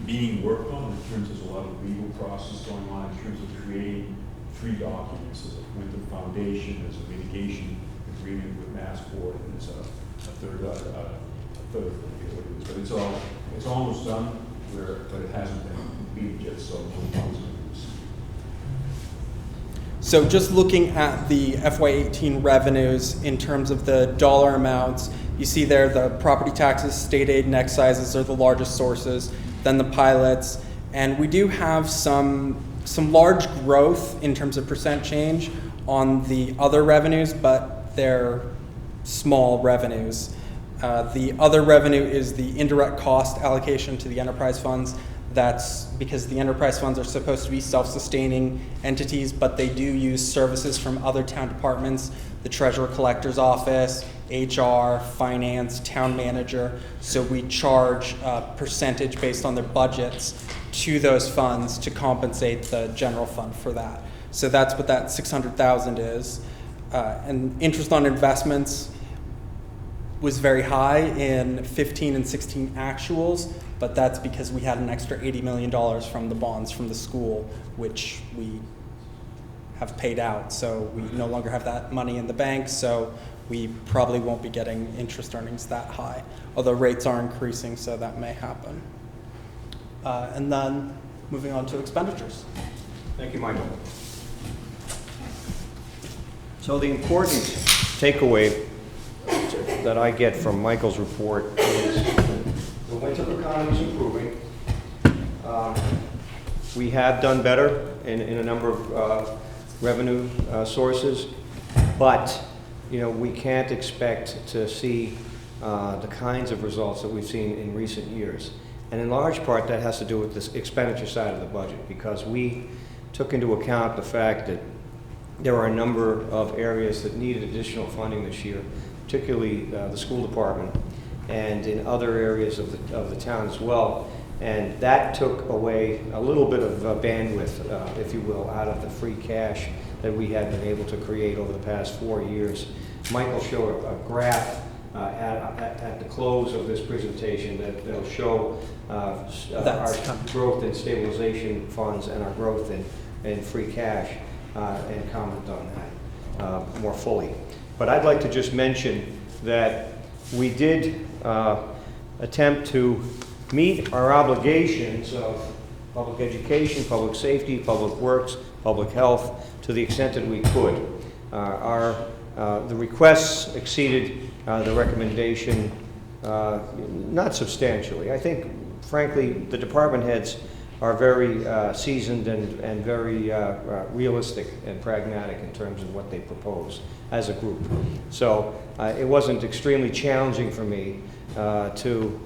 being worked on. In terms of a lot of legal process going on in terms of creating 3 documents. There's a Winthrop Foundation, there's a mitigation agreement with Massport, and there's a third but it's almost done, but it hasn't been completed yet, so So just looking at the FY18 revenues in terms of the dollar amounts, you see there the property taxes, state aid, and excises are the largest sources, then the pilots, and we do have some large growth in terms of percent change on the other revenues, but they're small revenues. The other revenue is the indirect cost allocation to the enterprise funds. That's because the enterprise funds are supposed to be self-sustaining entities, but they do use services from other town departments the treasurer collector's office, HR, finance, town manager. So we charge a percentage based on their budgets to those funds to compensate the general fund for that. So that's what that 600,000 is. And interest on investments was very high in 15 and 16 actuals, but that's because we had an extra $80 million from the bonds from the school, which we have paid out. So we no longer have that money in the bank, so we probably won't be getting interest earnings that high, although rates are increasing, so that may happen. And then moving on to expenditures. Thank you, Michael. So the important takeaway that I get from Michael's report is the Winthrop economy is improving. We have done better in a number of revenue sources, but we can't expect to see the kinds of results that we've seen in recent years. And in large part, that has to do with this expenditure side of the budget, because we took into account the fact that there are a number of areas that needed additional funding this year, particularly the school department, and in other areas of the town as well. And that took away a little bit of bandwidth, if you will, out of the free cash that we had been able to create over the past 4 years. Michael showed a graph at the close of this presentation that'll show our growth in stabilization funds and our growth in free cash, and comment on that more fully. But I'd like to just mention that we did attempt to meet our obligations of public education, public safety, public works, public health to the extent that we could. The requests exceeded the recommendation not substantially. I think, frankly, the department heads are very seasoned and very realistic and pragmatic in terms of what they propose as a group. So it wasn't extremely challenging for me to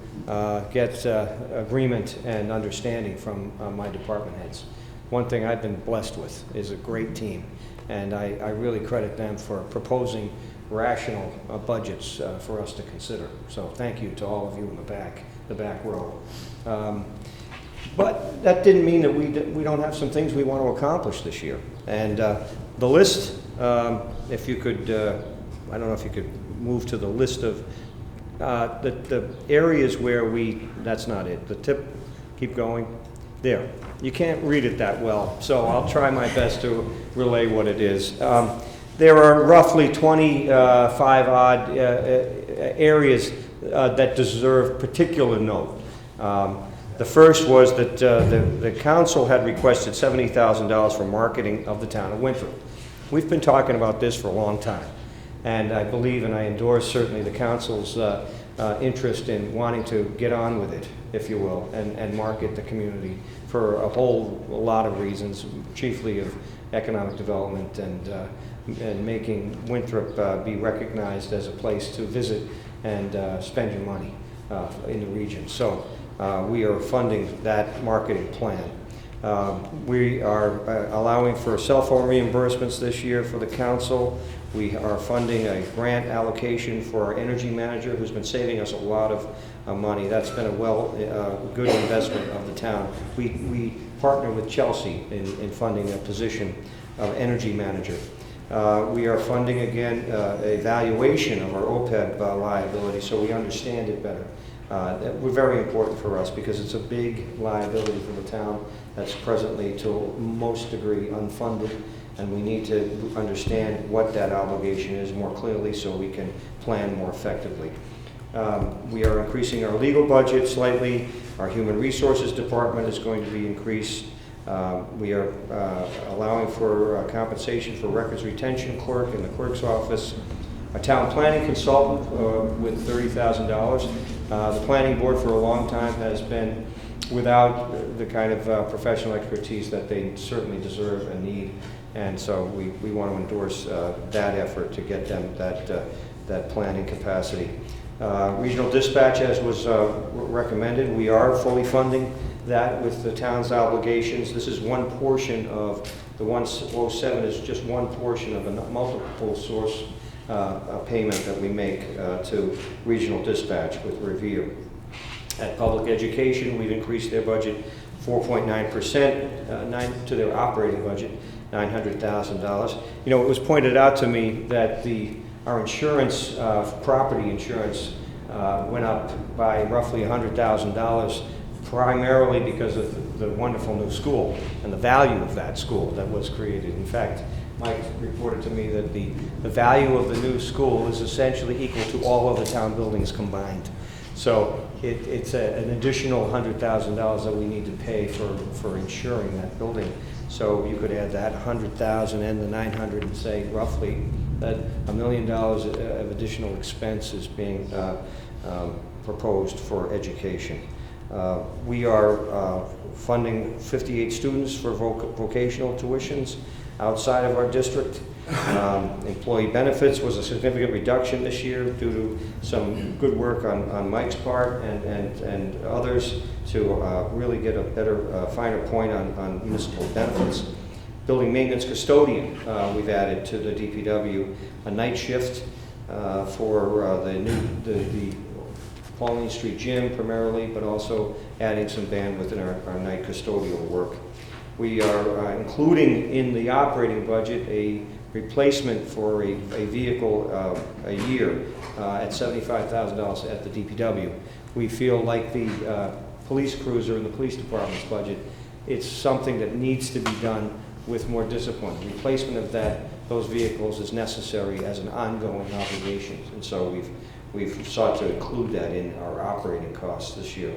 get agreement and understanding from my department heads. One thing I've been blessed with is a great team, and I really credit them for proposing rational budgets for us to consider. So thank you to all of you in the back row. But that didn't mean that we don't have some things we want to accomplish this year. And the list, if you could, I don't know if you could move to the list of the areas where that's not it. The tip, keep going. There. You can't read it that well, so I'll try my best to relay what it is. There are roughly 25 odd areas that deserve particular note. The first was that the council had requested $70,000 for marketing of the town of Winthrop. We've been talking about this for a long time, and I believe and I endorse certainly the council's interest in wanting to get on with it, if you will, and market the community for a lot of reasons, chiefly of economic development and making Winthrop be recognized as a place to visit and spend your money in the region. So we are funding that marketing plan. We are allowing for cell phone reimbursements this year for the council. We are funding a grant allocation for our energy manager, who's been saving us a lot of money. That's been a good investment of the town. We partner with Chelsea in funding a position of energy manager. We are funding, again, a valuation of our OPEB liability so we understand it better. We're very important for us because it's a big liability for the town that's presently, to most degree, unfunded, and we need to understand what that obligation is more clearly so we can plan more effectively. We are increasing our legal budget slightly. Our human resources department is going to be increased. We are allowing for compensation for records retention clerk in the clerk's office. A town planning consultant with $30,000. The planning board for a long time has been without the kind of professional expertise that they certainly deserve and need, and so we want to endorse that effort to get them that planning capacity. Regional dispatch, as was recommended, we are fully funding that with the town's obligations. This is one portion of the 107 is just one portion of a multiple source a payment that we make to Regional Dispatch with Revere. At Public Education, we've increased their budget 4.9% to their operating budget, $900,000. You know, it was pointed out to me that our insurance, property insurance, went up by roughly $100,000, primarily because of the wonderful new school and the value of that school that was created. In fact, Mike reported to me that the value of the new school is essentially equal to all of the town buildings combined. So it's an additional $100,000 that we need to pay for insuring that building. So you could add that $100,000 and the $900 and say roughly that $1 million of additional expense is being proposed for education. We are funding 58 students for vocational tuitions outside of our district. Employee benefits was a significant reduction this year due to some good work on Mike's part and others to really get a better, finer point on municipal benefits. Building maintenance custodian, we've added to the DPW a night shift for the Pauline Street Gym primarily, but also adding some bandwidth in our night custodial work. We are including in the operating budget a replacement for a vehicle a year at $75,000 at the DPW. We feel like the police cruiser in the police department's budget, it's something that needs to be done with more discipline. Replacement of those vehicles is necessary as an ongoing obligation, and so we've sought to include that in our operating costs this year,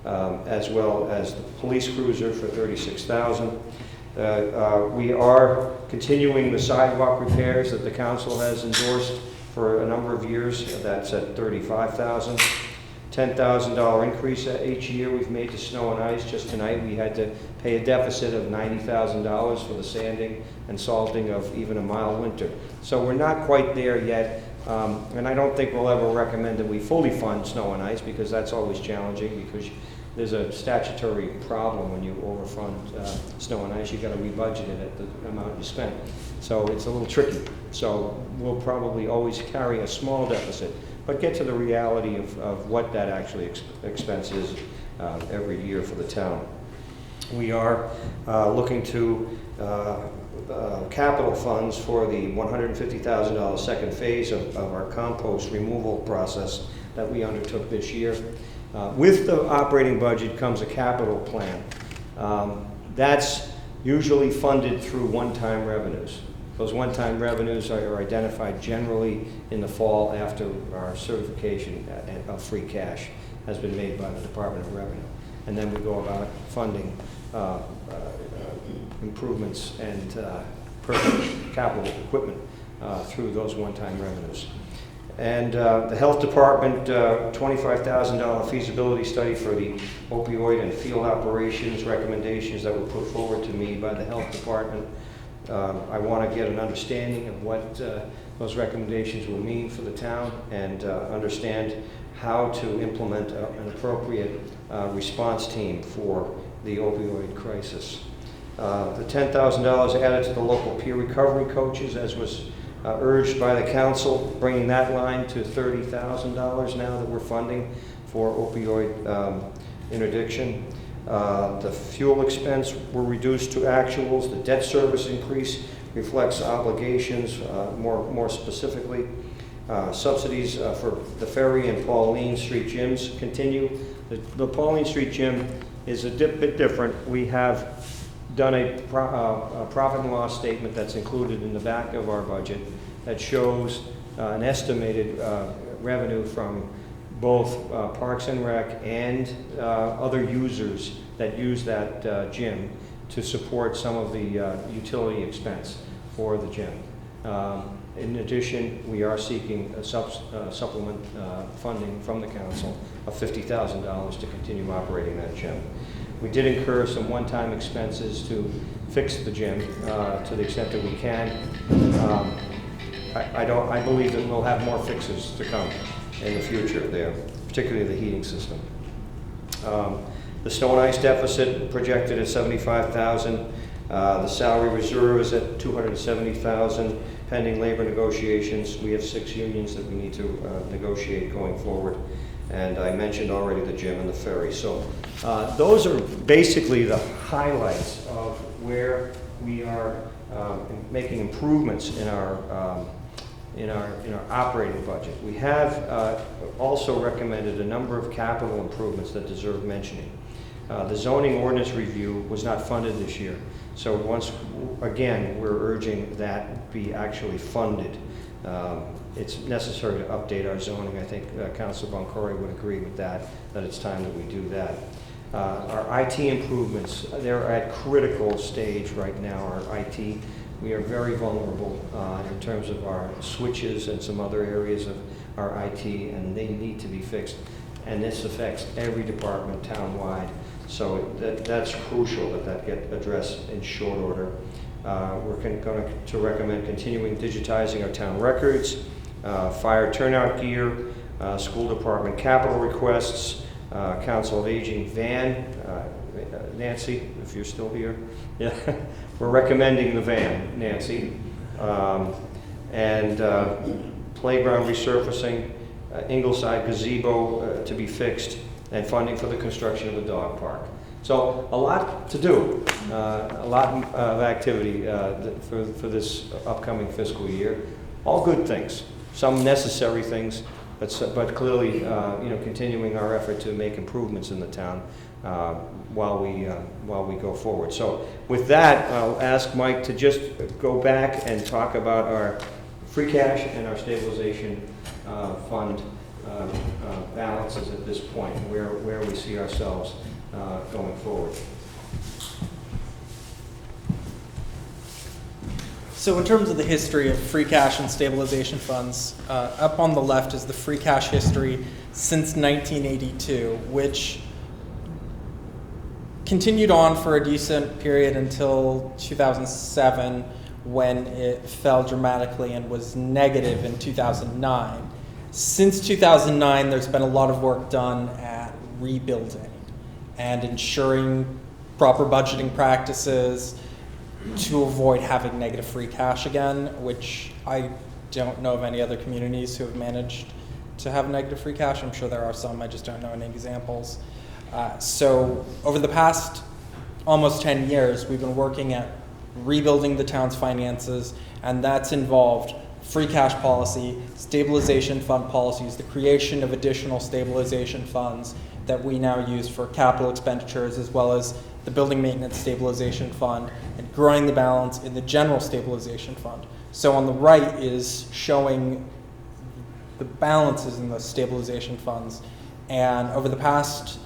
as well as the police cruiser for $36,000. We are continuing the sidewalk repairs that the council has endorsed for a number of years. That's at $35,000. $10,000 increase each year we've made to snow and ice. Just tonight we had to pay a deficit of $90,000 for the sanding and salting of even a mild winter. So we're not quite there yet, and I don't think we'll ever recommend that we fully fund snow and ice, because that's always challenging, because there's a statutory problem when you overfund snow and ice. You've got to rebudget it at the amount you spent. So it's a little tricky. So we'll probably always carry a small deficit, but get to the reality of what that actually expense is every year for the town. We are looking to capital funds for the $150,000 second phase of our compost removal process that we undertook this year. With the operating budget comes a capital plan. That's usually funded through one-time revenues. Those one-time revenues are identified generally in the fall after our certification of free cash has been made by the Department of Revenue. And then we go about funding improvements and capital equipment through those one-time revenues. And the Health Department, $25,000 feasibility study for the opioid and field operations recommendations that were put forward to me by the Health Department. I want to get an understanding of what those recommendations will mean for the town, and understand how to implement an appropriate response team for the opioid crisis. The $10,000 added to the local peer recovery coaches, as was urged by the council, bringing that line to $30,000 now that we're funding for opioid interdiction. The fuel expense were reduced to actuals. The debt service increase reflects obligations more specifically. Subsidies for the Ferry and Pauline Street gyms continue. The Pauline Street gym is a bit different. We have done a profit and loss statement that's included in the back of our budget that shows an estimated revenue from both Parks and Rec and other users that use that gym to support some of the utility expense for the gym. In addition, we are seeking a supplement funding from the council of $50,000 to continue operating that gym. We did incur some one-time expenses to fix the gym to the extent that we can. I believe that we'll have more fixes to come in the future there, particularly the heating system. The snow and ice deficit projected at $75,000. The salary reserve is at $270,000. pending labor negotiations. We have 6 unions that we need to negotiate going forward. And I mentioned already the gym and the ferry. So those are basically the highlights of where we are making improvements in our operating budget. We have also recommended a number of capital improvements that deserve mentioning. The zoning ordinance review was not funded this year. So once again, we're urging that be actually funded. It's necessary to update our zoning. I think Councilor Boncory would agree with that it's time that we do that. Our IT improvements, they're at critical stage right now, our IT. We are very vulnerable in terms of our switches and some other areas of our IT, and they need to be fixed. And this affects every department town-wide. So that's crucial that get addressed in short order. We're going to recommend continuing digitizing our town records, fire turnout gear, school department capital requests, Council of Aging van. Nancy, if you're still here. Yeah, we're recommending the van, Nancy. And playground resurfacing, Ingleside gazebo to be fixed, and funding for the construction of the dog park. So a lot to do, a lot of activity for this upcoming fiscal year. All good things, some necessary things, but clearly, continuing our effort to make improvements in the town while we go forward. So with that, I'll ask Mike to just go back and talk about our free cash and our stabilization fund balances at this point, where we see ourselves going forward. So in terms of the history of free cash and stabilization funds, up on the left is the free cash history since 1982, which continued on for a decent period until 2007, when it fell dramatically and was negative in 2009. Since 2009, there's been a lot of work done at rebuilding and ensuring proper budgeting practices to avoid having negative free cash again, which I don't know of any other communities who have managed to have negative free cash. I'm sure there are some, I just don't know any examples. So over the past almost 10 years, we've been working at rebuilding the town's finances, and that's involved free cash policy, stabilization fund policies, the creation of additional stabilization funds that we now use for capital expenditures, as well as the building maintenance stabilization fund, and growing the balance in the general stabilization fund. So on the right is showing the balances in those stabilization funds. And over the past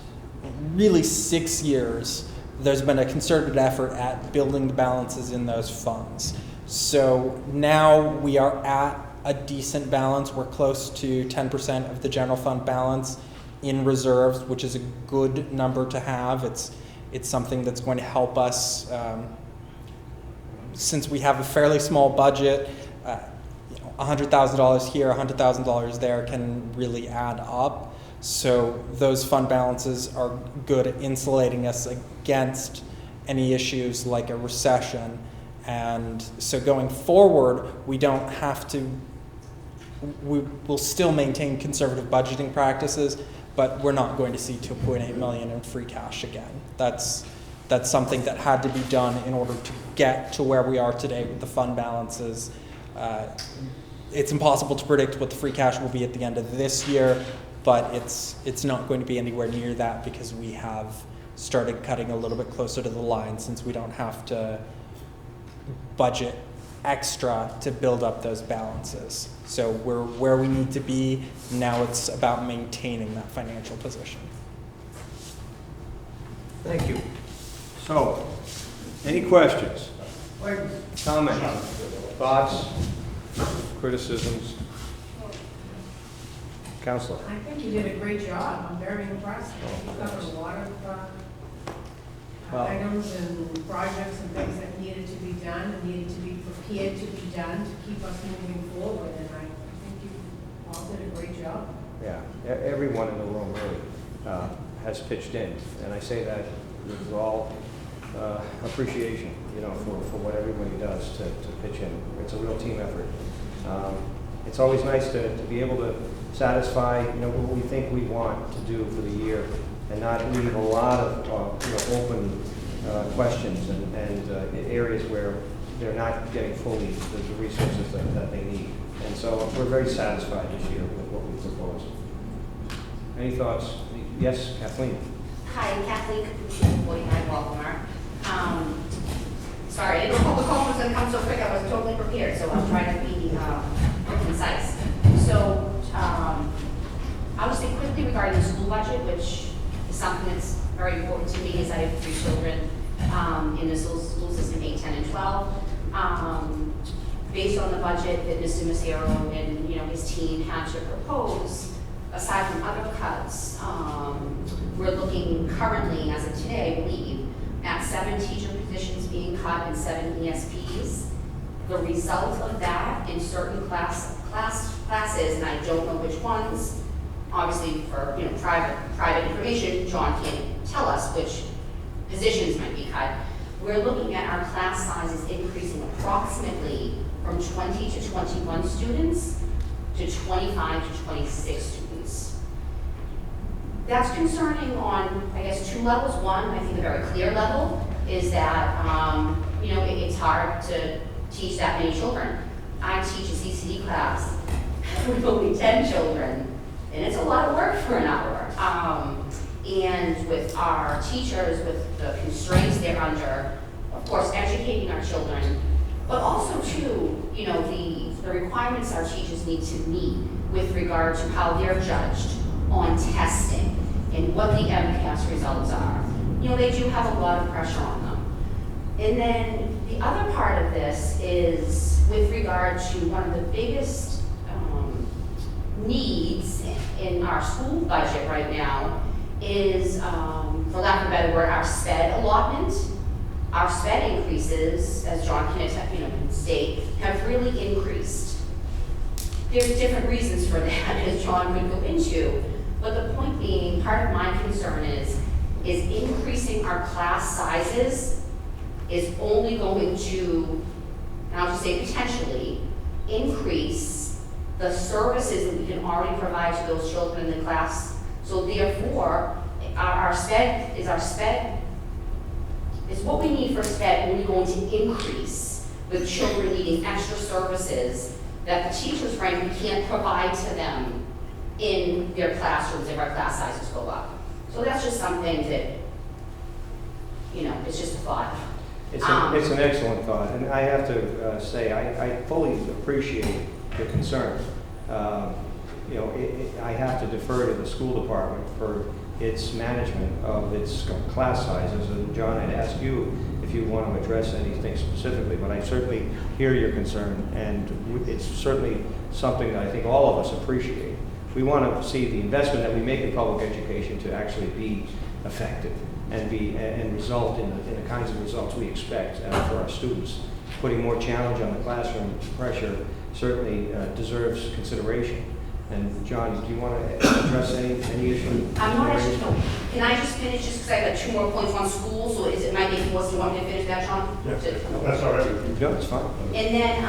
really 6 years, there's been a concerted effort at building the balances in those funds. So now we are at a decent balance. We're close to 10% of the general fund balance in reserves, which is a good number to have. It's something that's going to help us, since we have a fairly small budget. $100,000 here, $100,000 there can really add up. So those fund balances are good at insulating us against any issues like a recession. And so going forward, we don't have to, we will still maintain conservative budgeting practices, but we're not going to see $2.8 million in free cash again. That's something that had to be done in order to get to where we are today with the fund balances. It's impossible to predict what the free cash will be at the end of this year, but it's not going to be anywhere near that because we have started cutting a little bit closer to the line, since we don't have to budget extra to build up those balances. So we're where we need to be. Now it's about maintaining that financial position. Thank you. So, any questions? Comments? Thoughts? Criticisms? Counselor? I think you did a great job. I'm very impressed. You covered a lot of items and projects and things that needed to be done and needed to be prepared to be done to keep us moving forward. And I think you all did a great job. Yeah, everyone in the room really has pitched in, and I say that with all appreciation, for what everybody does to pitch in. It's a real team effort. It's always nice to be able to satisfy, what we think we want to do for the year and not leave a lot of, open questions and areas where they're not getting fully the resources that they need. And so we're very satisfied this year with what we proposed. Any thoughts? Yes, Kathleen? Hi, Kathleen Capucci, 49 Baltimore. Sorry, I didn't know the call was going to come so quick. I was totally prepared, so I'll try to be concise. So, I would say quickly regarding the school budget, which is something that's very important to me, as I have 3 children in the school system, 8, 10, and 12. Based on the budget that Mr. Massero and his team had to propose, aside from other cuts, we're looking currently, as of today, I believe, at 7 teacher positions being cut and 7 ESPs. The result of that in certain classes, and I don't know which ones, obviously for private information, John can't tell us which positions might be cut. We're looking at our class sizes increasing approximately from 20 to 21 students to 25 to 26 students. That's concerning on, I guess, 2 levels. One, I think a very clear level is that, it's hard to teach that many children. I teach a CCD class with only 10 children, and it's a lot of work for an hour. And with our teachers, with the constraints they're under, of course, educating our children, but also too, the requirements our teachers need to meet with regard to how they're judged on testing and what the MCAS results are. They do have a lot of pressure on them. And then the other part of this is with regard to one of the biggest needs in our school budget right now is, for lack of a better word, our SPED allotment. Our SPED increases, as John can state, have really increased. There's different reasons for that, as John would go into, but the point being, part of my concern is increasing our class sizes is only going to, and I'll just say potentially, increase the services that we can already provide to those children in the class. So therefore, our SPED is what we need for SPED only going to increase with children needing extra services that the teachers, frankly, can't provide to them in their classrooms if our class sizes go up. So that's just something that, it's just a thought. It's an excellent thought, and I have to say I fully appreciate your concern. I have to defer to the school department for its management of its class sizes, and John, I'd ask you if you want to address anything specifically, but I certainly hear your concern, and it's certainly something that I think all of us appreciate. We want to see the investment that we make in public education to actually be effective and result in the kinds of results we expect for our students. Putting more challenge on the classroom pressure certainly deserves consideration. And John, do you want to address any issue? I'm not actually, can I just finish just because I have 2 more points on school, so is it might make more, do you want me to finish that, John? Yes, that's all right. No, it's fine. And then,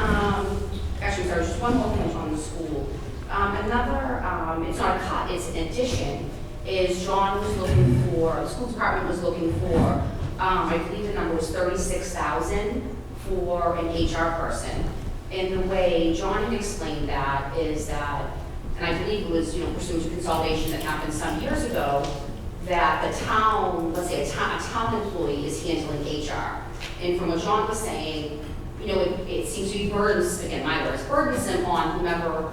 actually, sorry, just one more point on the school. Another, it's not a cut, it's an addition, is John was looking for, the school department was looking for, I believe the number was 36,000 for an HR person. And the way John had explained that is that, and I believe it was, pursuant to consolidation that happened some years ago, that the town, let's say a town employee is handling HR. And from what John was saying, it seems to be burdensome, again, my words, burdensome on whomever,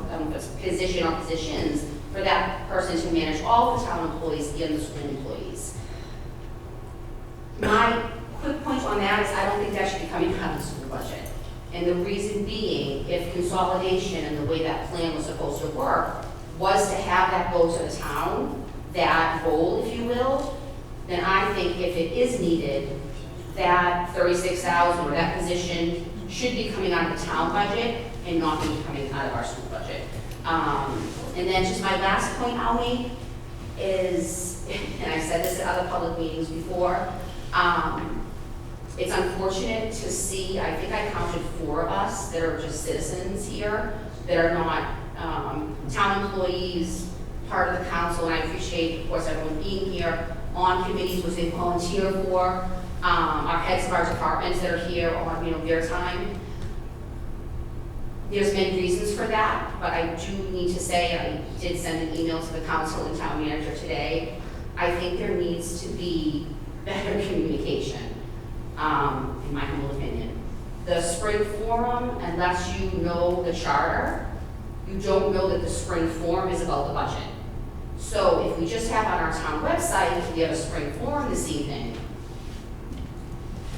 position or positions, for that person to manage all the town employees and the school employees. My quick point on that is I don't think that should be coming out of the school budget. And the reason being, if consolidation and the way that plan was supposed to work was to have that go to the town, that role, if you will, then I think if it is needed, that 36,000 or that position should be coming out of the town budget and not be coming out of our school budget. And then just my last point I'll make is, and I've said this at other public meetings before, It's unfortunate to see, I think I counted 4 of us that are just citizens here, that are not town employees, part of the council, and I appreciate, of course, everyone being here, on committees which they volunteer for, our heads of our departments that are here on, their time. There's many reasons for that, but I do need to say, I did send an email to the council and town manager today. I think there needs to be better communication, in my humble opinion. The spring forum, unless you know the charter, you don't know that the spring forum is about the budget. So if we just have on our town website, we have a spring forum this evening,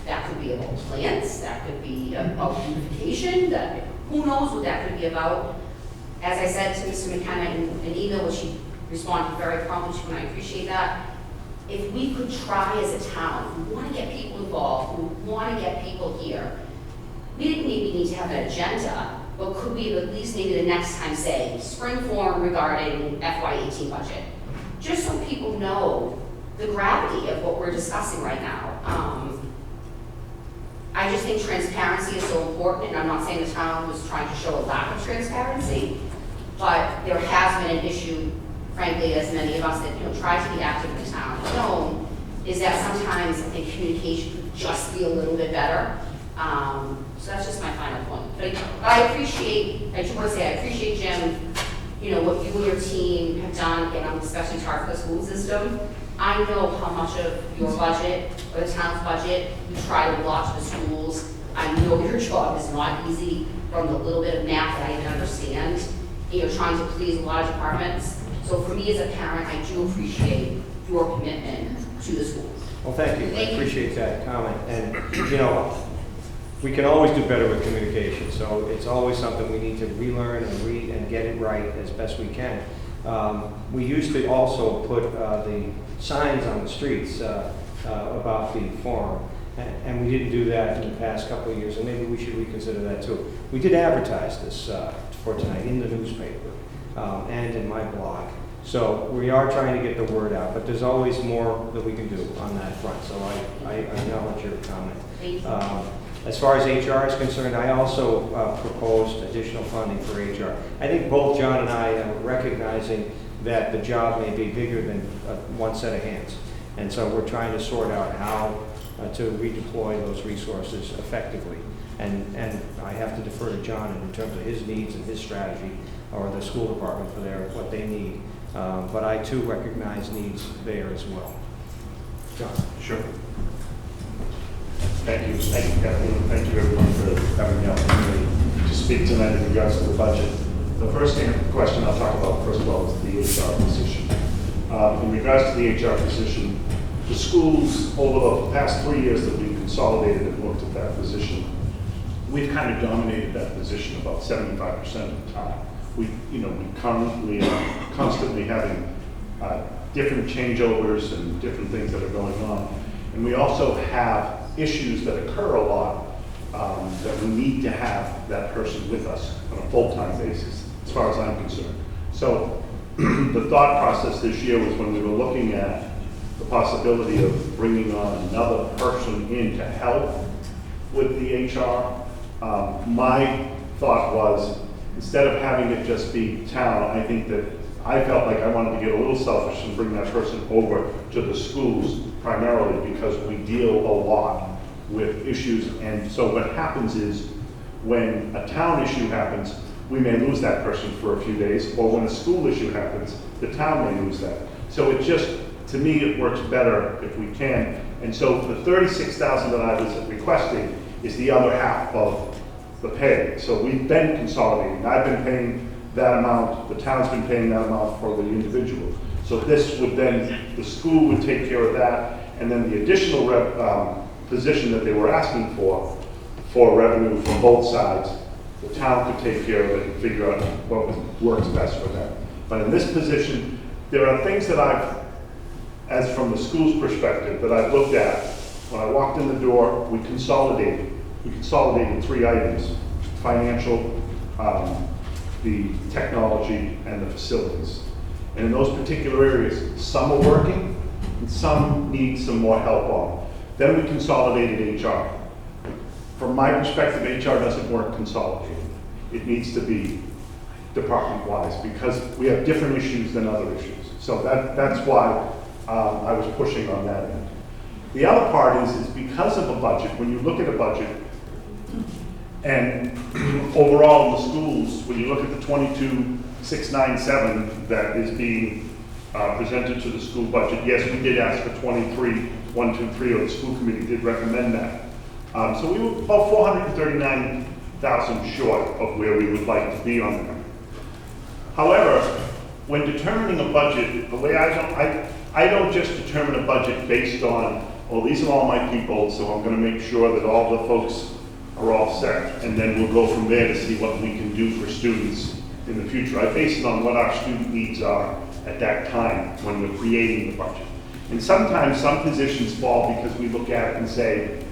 that could be about plants, that could be about beautification, that, who knows what that could be about. As I said to Mr. McKenna in an email, which he responded very promptly to, and I appreciate that, if we could try as a town, we want to get people involved, we want to get people here, we didn't maybe need to have an agenda, but could we at least maybe the next time say, spring forum regarding FY18 budget? Just so people know the gravity of what we're discussing right now. I just think transparency is so important, and I'm not saying the town was trying to show a lack of transparency, but there has been an issue, frankly, as many of us that try to be active in the town have known, is that sometimes I think communication could just be a little bit better. So that's just my final point. But I appreciate, I just want to say I appreciate, Jim, what you and your team have done, and I'm especially tired for the school system. I know how much of your budget, or the town's budget, you try to watch the schools. I know your job is not easy from the little bit of math that I even understand. And you're trying to please a lot of departments. So for me as a parent, I do appreciate your commitment to the schools. Well, thank you. Thank I you. appreciate that comment. And, we can always do better with communication, so it's always something we need to relearn and get it right as best we can. We used to also put the signs on the streets about the forum, and we didn't do that in the past couple of years, and maybe we should reconsider that too. We did advertise this for tonight in the newspaper and in my blog. So we are trying to get the word out, but there's always more that we can do on that front, so I acknowledge your comment. Thank you. As far as HR is concerned, I also proposed additional funding for HR. I think both John and I are recognizing that the job may be bigger than one set of hands. And so we're trying to sort out how to redeploy those resources effectively. And I have to defer to John in terms of his needs and his strategy, or the school department for what they need. But I too recognize needs there as well. John? Sure. Thank you, Kathleen. Thank you, everyone, for having the opportunity to speak tonight in regards to the budget. The first question I'll talk about, first of all, is the HR position. In regards to the HR position, the schools, over the past 3 years that we've consolidated and looked at that position, we've kind of dominated that position about 75% of the time. We currently are constantly having different changeovers and different things that are going on. And we also have issues that occur a lot that we need to have that person with us on a full-time basis, as far as I'm concerned. So the thought process this year was, when we were looking at the possibility of bringing on another person in to help with the HR, my thought was, instead of having it just be town, I think that I felt like I wanted to get a little selfish and bring that person over to the schools primarily, because we deal a lot with issues. And so what happens is, when a town issue happens, we may lose that person for a few days, or when a school issue happens, the town may lose that. So it just, to me, it works better if we can. And so the $36,000 that I was requesting is the other half of the pay. So we've been consolidating. I've been paying that amount, the town's been paying that amount for the individual. So this would then, the school would take care of that, and then the additional position that they were asking for revenue from both sides, the town could take care of it and figure out what works best for them. But in this position, there are things that as from the school's perspective, that I've looked at. When I walked in the door, we consolidated 3 items: financial, the technology, and the facilities. And in those particular areas, some are working and some need some more help on. Then we consolidated HR. From my perspective, HR doesn't work consolidated. It needs to be department-wise because we have different issues than other issues. So that's why I was pushing on that end. The other part is because of a budget, when you look at a budget, and overall in the schools, when you look at the 22,697 that is being presented to the school budget, yes, we did ask for 23,123, or the school committee did recommend that. So we were about 439,000 short of where we would like to be on that. However, when determining a budget, the way I don't just determine a budget based on, oh, these are all my people, so I'm going to make sure that all the folks are all set, and then we'll go from there to see what we can do for students in the future. I base it on what our student needs are at that time when we're creating the budget. And sometimes some positions fall because we look at it and say,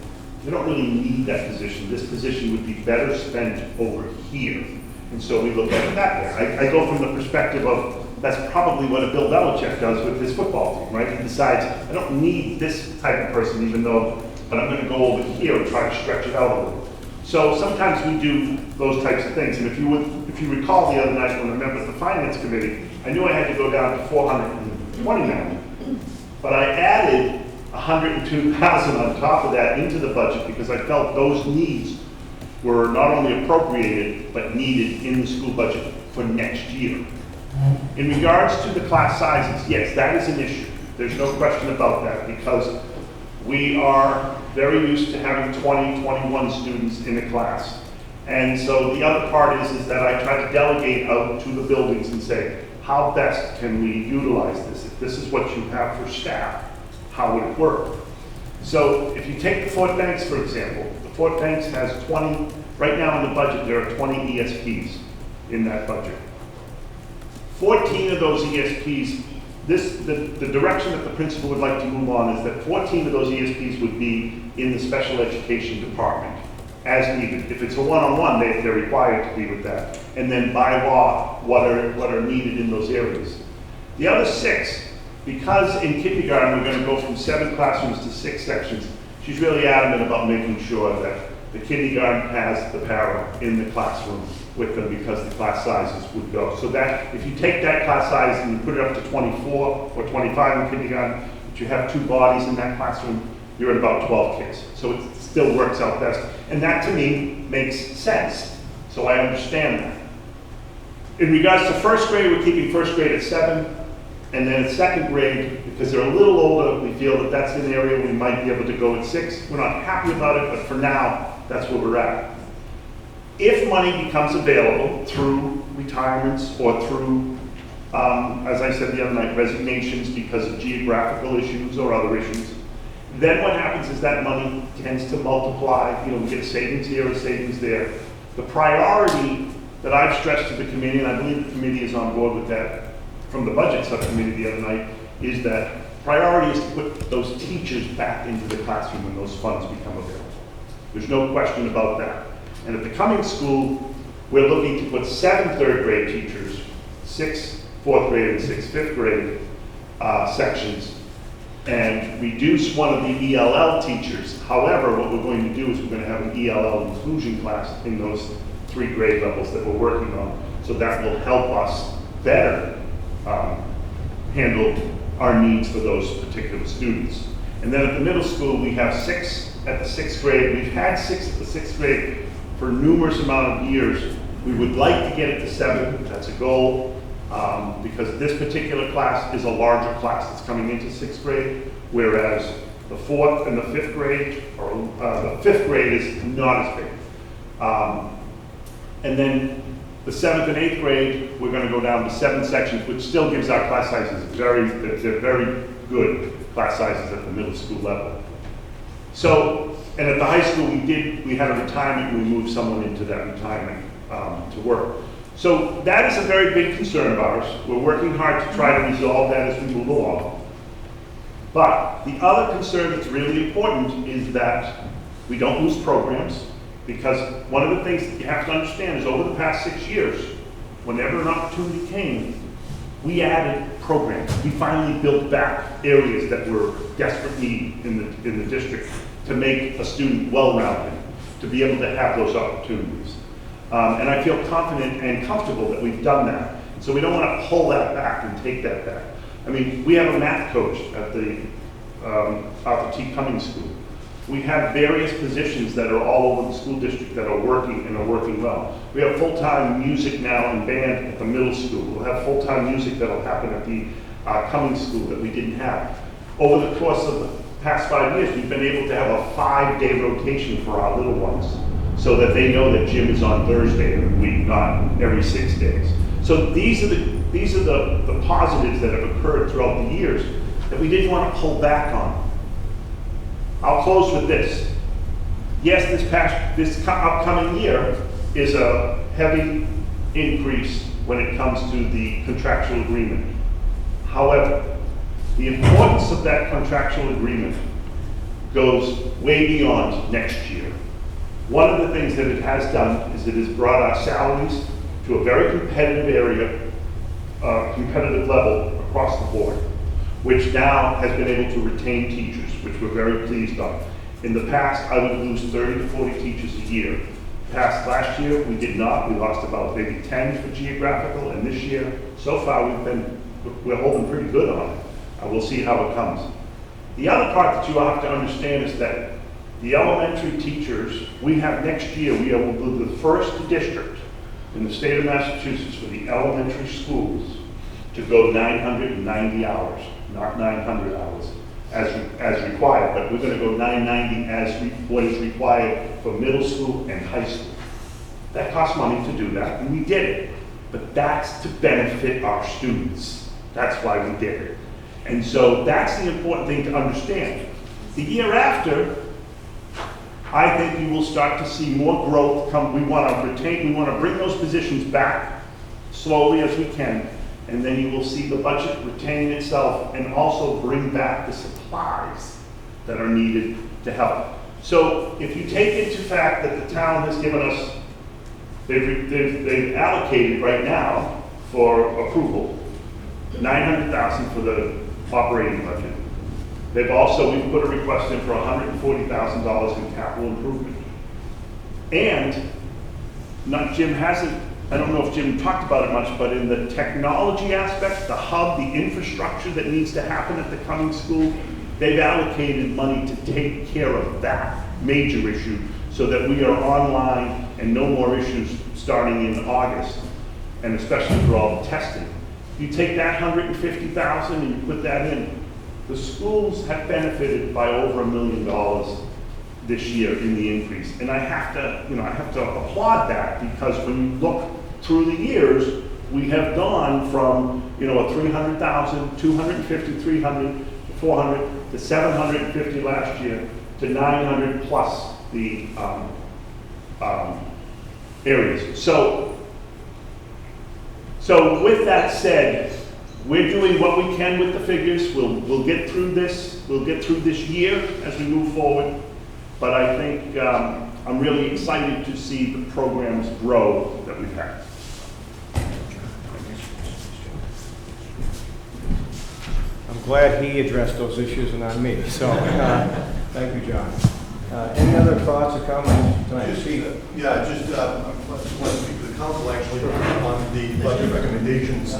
we don't really need that position. This position would be better spent over here. And so we look at it that way. I go from the perspective of, that's probably what a Bill Belichick does with his football team, right? He decides, I don't need this type of person, even though, but I'm going to go over here and try to stretch it out a little. So sometimes we do those types of things. And if you recall the other night when I met with the Finance Committee, I knew I had to go down to 429. But I added 102,000 on top of that into the budget because I felt those needs were not only appropriated, but needed in the school budget for next year. In regards to the class sizes, yes, that is an issue. There's no question about that because we are very used to having 20, 21 students in a class. And so the other part is that I try to delegate out to the buildings and say, how best can we utilize this? If this is what you have for staff, how would it work? So if you take the Fort Banks, for example, the Fort Banks has 20, right now in the budget, there are 20 ESPs in that budget. 14 of those ESPs, the direction that the principal would like to move on is that 14 of those ESPs would be in the special education department as needed. If it's a one-on-one, they're required to be with that. And then by law, what are needed in those areas. The other 6, because in kindergarten we're going to go from 7 classrooms to 6 sections, she's really adamant about making sure that the kindergarten has the para in the classroom with them because the class sizes would go. So that if you take that class size and you put it up to 24 or 25 in kindergarten, but you have 2 bodies in that classroom, you're at about 12 kids. So it still works out best. And that to me makes sense. So I understand that. In regards to first grade, we're keeping first grade at 7. And then at second grade, because they're a little older, we feel that that's an area we might be able to go at 6. We're not happy about it, but for now, that's where we're at. If money becomes available through retirements or through, as I said the other night, resignations because of geographical issues or other issues, then what happens is that money tends to multiply. You know, we get a savings here, a savings there. The priority that I've stressed to the committee, and I believe the committee is on board with that from the budget subcommittee the other night, is that priority is to put those teachers back into the classroom when those funds become available. There's no question about that. And at the coming school, we're looking to put 7 third grade teachers, 6 fourth grade and 6 fifth grade sections, and reduce one of the ELL teachers. However, what we're going to do is we're going to have an ELL inclusion class in those 3 grade levels that we're working on. So that will help us better handle our needs for those particular students. And then at the middle school, we have 6 at the 6th grade. We've had 6 at the 6th grade for numerous amount of years. We would like to get it to 7. That's a goal because this particular class is a larger class that's coming into 6th grade, whereas the 4th and the 5th grade, or the 5th grade is not as big. And then the 7th and 8th grade, we're going to go down to 7 sections, which still gives our class sizes they're very good class sizes at the middle school level. So, and at the high school, we had a retirement, and we moved someone into that retirement to work. So that is a very big concern of ours. We're working hard to try to resolve that as we move along. But the other concern that's really important is that we don't lose programs, because one of the things that you have to understand is over the past 6 years, whenever an opportunity came, we added programs programs. We finally built back areas that were desperate need in the district to make a student well-rounded, to be able to have those opportunities. And I feel confident and comfortable that we've done that. So we don't want to pull that back and take that back. I mean, we have a math coach at the Arthur T. Cummings School. We have various positions that are all over the school district that are working and are working well. We have full-time music now and band at the middle school. We'll have full-time music that'll happen at the Cummings School that we didn't have. Over the course of the past 5 years, we've been able to have a 5-day rotation for our little ones so that they know that gym is on Thursday of the week, not every 6 days. So these are the positives that have occurred throughout the years that we didn't want to pull back on. I'll close with this. Yes, this upcoming year is a heavy increase when it comes to the contractual agreement. However, the importance of that contractual agreement goes way beyond next year. One of the things that it has done is it has brought our salaries to a very competitive area, competitive level across the board, which now has been able to retain teachers, which we're very pleased on. In the past, I would lose 30 to 40 teachers a year. Last year, we did not. We lost about maybe 10 for geographical, and this year, so far, we're holding pretty good on it. We'll see how it comes. The other part that you have to understand is that the elementary teachers, we have next year, we will be the first district in the state of Massachusetts for the elementary schools to go 990 hours, not 900 hours as required, but we're going to go 990 as what is required for middle school and high school. That costs money to do that, and we did it. But that's to benefit our students. That's why we did it. And so that's the important thing to understand. The year after, I think you will start to see more growth come. We want to bring those positions back slowly as we can, and then you will see the budget retain itself and also bring back the supplies that are needed to help. So if you take into fact that the town has given us, they've allocated right now for approval $900,000 for the operating budget. We've put a request in for $140,000 in capital improvement. And Jim hasn't, I don't know if Jim talked about it much, but in the technology aspect, the hub, the infrastructure that needs to happen at the Cummings School, they've allocated money to take care of that major issue so that we are online and no more issues starting in August, and especially for all the testing. You take that $150,000 and you put that in, the schools have benefited by over $1 million this year in the increase. And I have to applaud that, because when you look through the years, we have gone from, a 300,000, 250, 300, 400 to 750 last year to 900 plus the areas. So with that said, we're doing what we can with the figures. We'll get through this. We'll get through this year as we move forward. But I think I'm really excited to see the programs grow that we've had. I'm glad he addressed those issues and not me, so thank you, John. Any other thoughts or comments tonight? I want to speak to the council actually on the budget recommendations.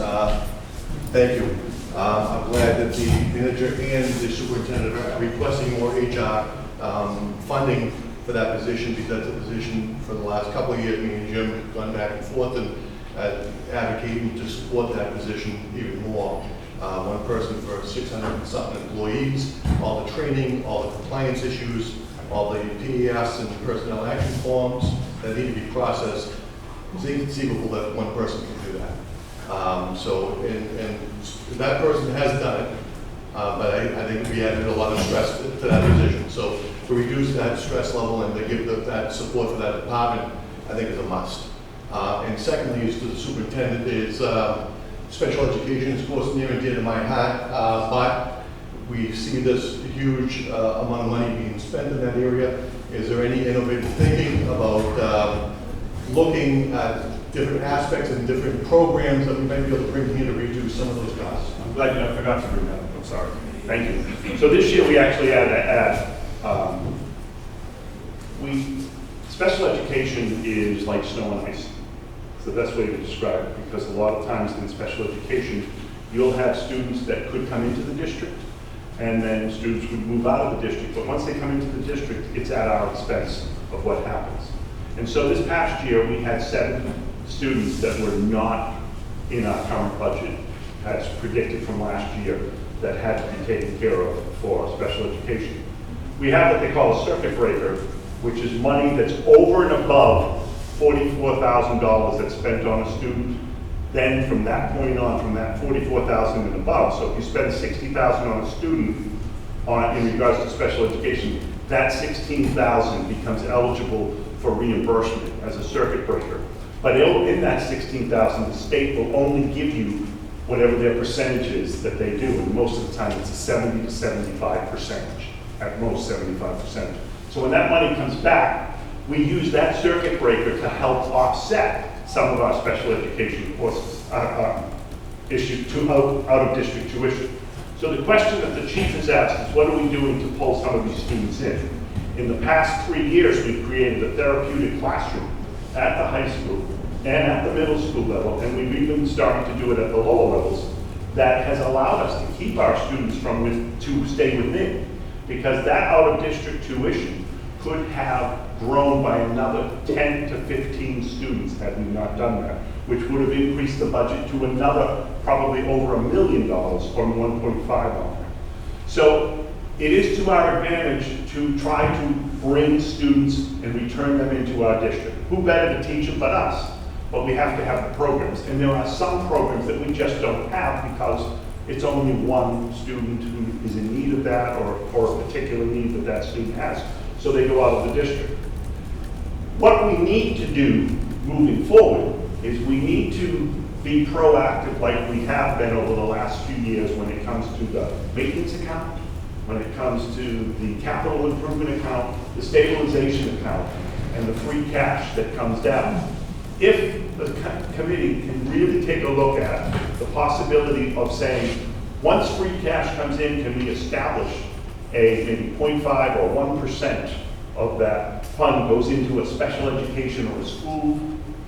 Thank you. I'm glad that the manager and the superintendent are requesting more HR funding for that position, because that's a position for the last couple of years, me and Jim have gone back and forth and advocating to support that position even more. One person for 600 and something employees, all the training, all the compliance issues, all the PES and personnel action forms that need to be processed. It's inconceivable that one person can do that. And that person has done it, but I think we added a lot of stress to that position. So to reduce that stress level and to give that support for that department, I think is a must. And secondly, is to the superintendent, is special education is of course near and dear to my heart, but we see this huge amount of money being spent in that area. Is there any innovative thinking about looking at different aspects and different programs that we might be able to bring here to reduce some of those costs. I'm glad I forgot to bring that up, I'm sorry. Thank you. So this year, we actually had to add, special education is like snow and ice. It's the best way to describe it, because a lot of times in special education, you'll have students that could come into the district, and then students would move out of the district, but once they come into the district, it's at our expense of what happens. And so this past year, we had 7 students that were not in our current budget, as predicted from last year, that had to be taken care of for special education. We have what they call a circuit breaker, which is money that's over and above $44,000 that's spent on a student. Then from that point on, from that $44,000 and above, so if you spend $60,000 on a student in regards to special education, that $16,000 becomes eligible for reimbursement as a circuit breaker. But in that $16,000, the state will only give you whatever their percentage is that they do, and most of the time it's a 70 to 75%, at most 75%. So when that money comes back, we use that circuit breaker to help offset some of our special education courses, out-of-district tuition. So the question that the chief has asked is, what are we doing to pull some of these students in? In the past 3 years, we've created a therapeutic classroom at the high school and at the middle school level, and we've even started to do it at the lower levels, that has allowed us to keep our students to stay within, because that out-of-district tuition could have grown by another 10 to 15 students had we not done that, which would have increased the budget to another probably over $1 million from 1.5 on that. So it is to our advantage to try to bring students and return them into our district. Who better to teach them but us? But we have to have the programs. And there are some programs that we just don't have because it's only one student who is in need of that, or a particular need that that student has. So they go out of the district. What we need to do moving forward is we need to be proactive like we have been over the last few years when it comes to the maintenance account, when it comes to the capital improvement account, the stabilization account, and the free cash that comes down. If the committee can really take a look at the possibility of saying, once free cash comes in, can we establish a maybe 0.5 or 1% of that fund goes into a special education or a school,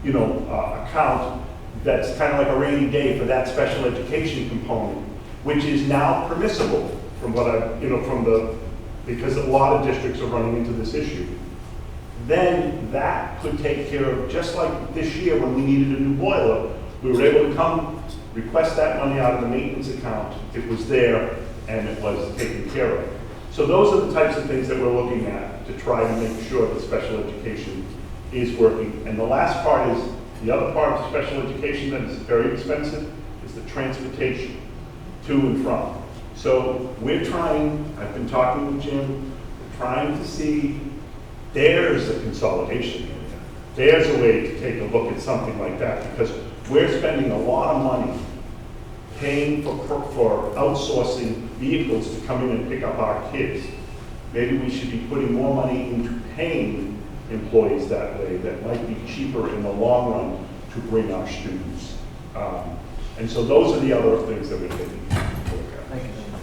account that's kind of like a rainy day for that special education component, which is now permissible from what because a lot of districts are running into this issue. Then that could take care of, just like this year when we needed a new boiler, we were able to come request that money out of the maintenance account. It was there and it was taken care of. So those are the types of things that we're looking at to try to make sure that special education is working. And the last part is, the other part of special education that is very expensive is the transportation to and from. So we're trying, I've been talking with Jim, we're trying to see, there's a consolidation area. There's a way to take a look at something like that, because we're spending a lot of money paying for outsourcing vehicles to come in and pick up our kids. Maybe we should be putting more money into paying employees that way that might be cheaper in the long run to bring our students. And so those are the other things that we're taking into account. Thank you very much.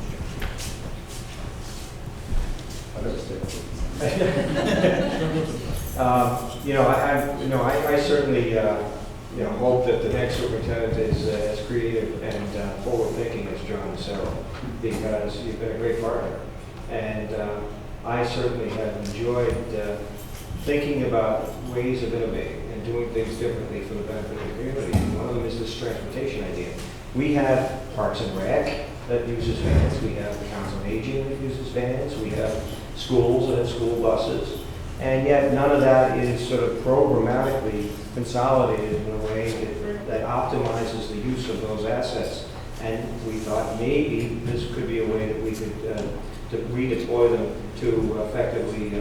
I certainly hope that the next superintendent is as creative and forward-thinking as John Sarah, because you've been a great partner. And I certainly have enjoyed thinking about ways of innovating and doing things differently for the benefit of the community. And one of them is this transportation idea. We have Parks and Rec that uses vans. We have the Council on Aging that uses vans. We have schools that have school buses. And yet none of that is sort of programmatically consolidated in a way that optimizes the use of those assets. And we thought maybe this could be a way that we could to redeploy them to effectively,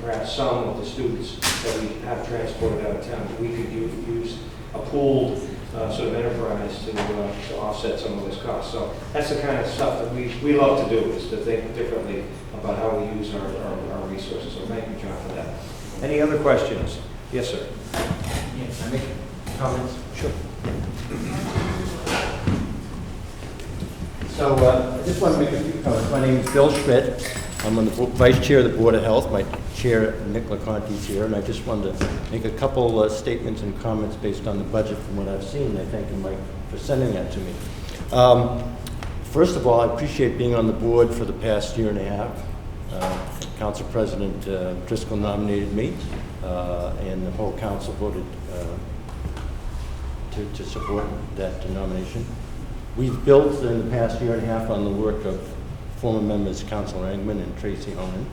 perhaps some of the students that we have transported out of town, that we could use a pooled sort of enterprise to offset some of this cost. So that's the kind of stuff that we love to do, is to think differently about how we use our resources. So thank you, John, for that. Any other questions? Yes, sir. Yes, comments? Sure. So I just want to make a few comments. My name is Bill Schmidt. I'm on the Vice Chair of the Board of Health. My Chair, Nick LaConte, is here, and I just wanted to make a couple statements and comments based on the budget from what I've seen. I thank you, Mike, for sending that to me. First of all, I appreciate being on the board for the past year and a half. Council President Driscoll nominated me, and the whole council voted to support that nomination. We've built in the past year and a half on the work of former members Councilor Engman and Tracy Honan.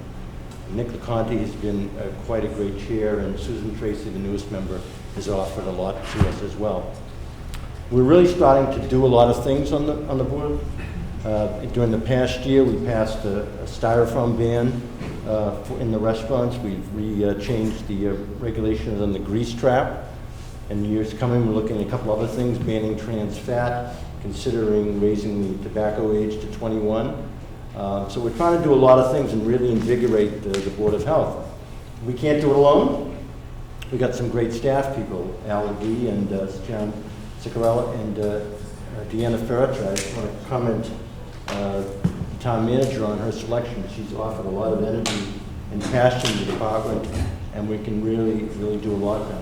Nick LaConte has been quite a great chair, and Susan Tracy, the newest member, has offered a lot to us as well. We're really starting to do a lot of things on the board. During the past year, we passed a styrofoam ban in the restaurants. We've changed the regulations on the grease trap. In years coming, we're looking at a couple other things, banning trans fat, considering raising the tobacco age to 21. So we're trying to do a lot of things and really invigorate the Board of Health. We can't do it alone. We got some great staff people, Alan Lee and John Ciccarella and Deanna Ferretra. I just want to comment town manager on her selection. She's offered a lot of energy and passion to the department, and we can really, really do a lot now.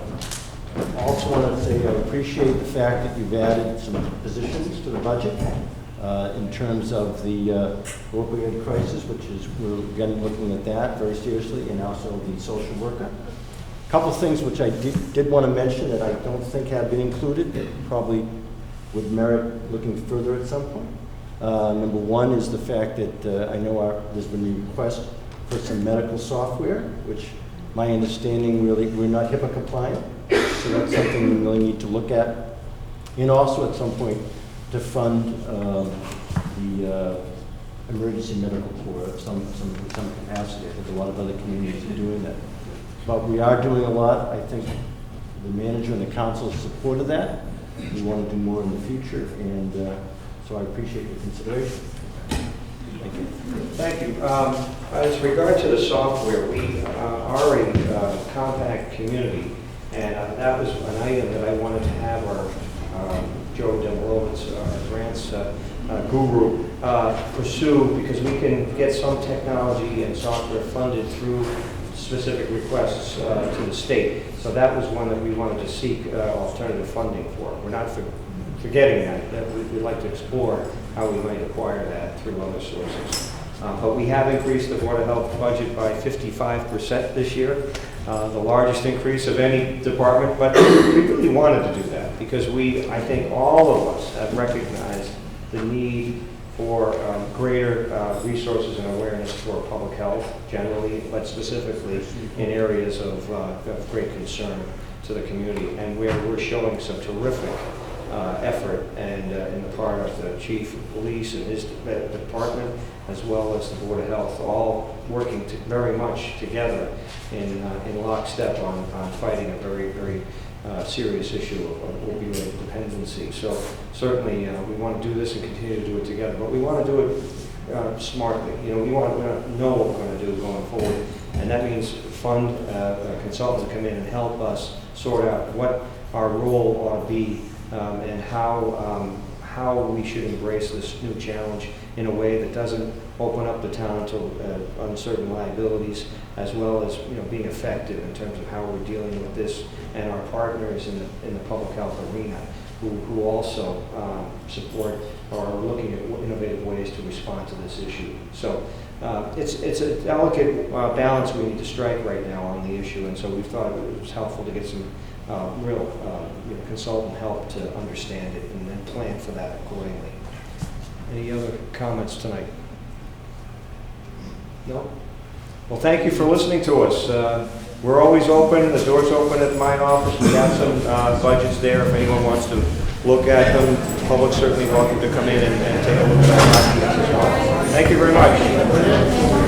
I also want to say I appreciate the fact that you've added some positions to the budget in terms of the opioid crisis, which is, we're again looking at that very seriously, and also the social worker. A couple things which I did want to mention that I don't think have been included that probably would merit looking further at some point. Number one is the fact that I know there's been a request for some medical software, which my understanding really, we're not HIPAA compliant, so that's something we really need to look at. And also at some point to fund the emergency medical corps of some capacity. I think a lot of other communities are doing that. But we are doing a lot. I think the manager and the council supported that. We want to do more in the future, and so I appreciate your consideration. Thank you. Thank you. As regard to the software, we are a compact community, and that was an item that I wanted to have our Joe Dembrovitz, our grants guru, pursue, because we can get some technology and software funded through specific requests to the state. So that was one that we wanted to seek alternative funding for. We're not forgetting that we'd like to explore how we might acquire that through other sources. But we have increased the Board of Health budget by 55% this year, the largest increase of any department, but we really wanted to do that because I think all of us have recognized the need for greater resources and awareness for public health generally, but specifically in areas of great concern to the community, and where we're showing some terrific effort and in the part of the chief of police and his department, as well as the Board of Health, all working very much together in lockstep on fighting a very, very serious issue of opioid dependency. So certainly we want to do this and continue to do it together, but we want to do it smartly. You know, we want to know what we're going to do going forward, and that means fund consultants to come in and help us sort out what our role ought to be and how we should embrace this new challenge in a way that doesn't open up the town to uncertain liabilities, as well as being effective in terms of how we're dealing with this and our partners in the public health arena, who also support or are looking at innovative ways to respond to this issue. So it's a delicate balance we need to strike right now on the issue, and so we thought it was helpful to get some real consultant help to understand it and then plan for that accordingly. Any other comments tonight? No? Well, thank you for listening to us. We're always open. The door's open at my office. We have some budgets there if anyone wants to look at them. The public's certainly welcome to come in and take a look at our documents as well. Thank you very much.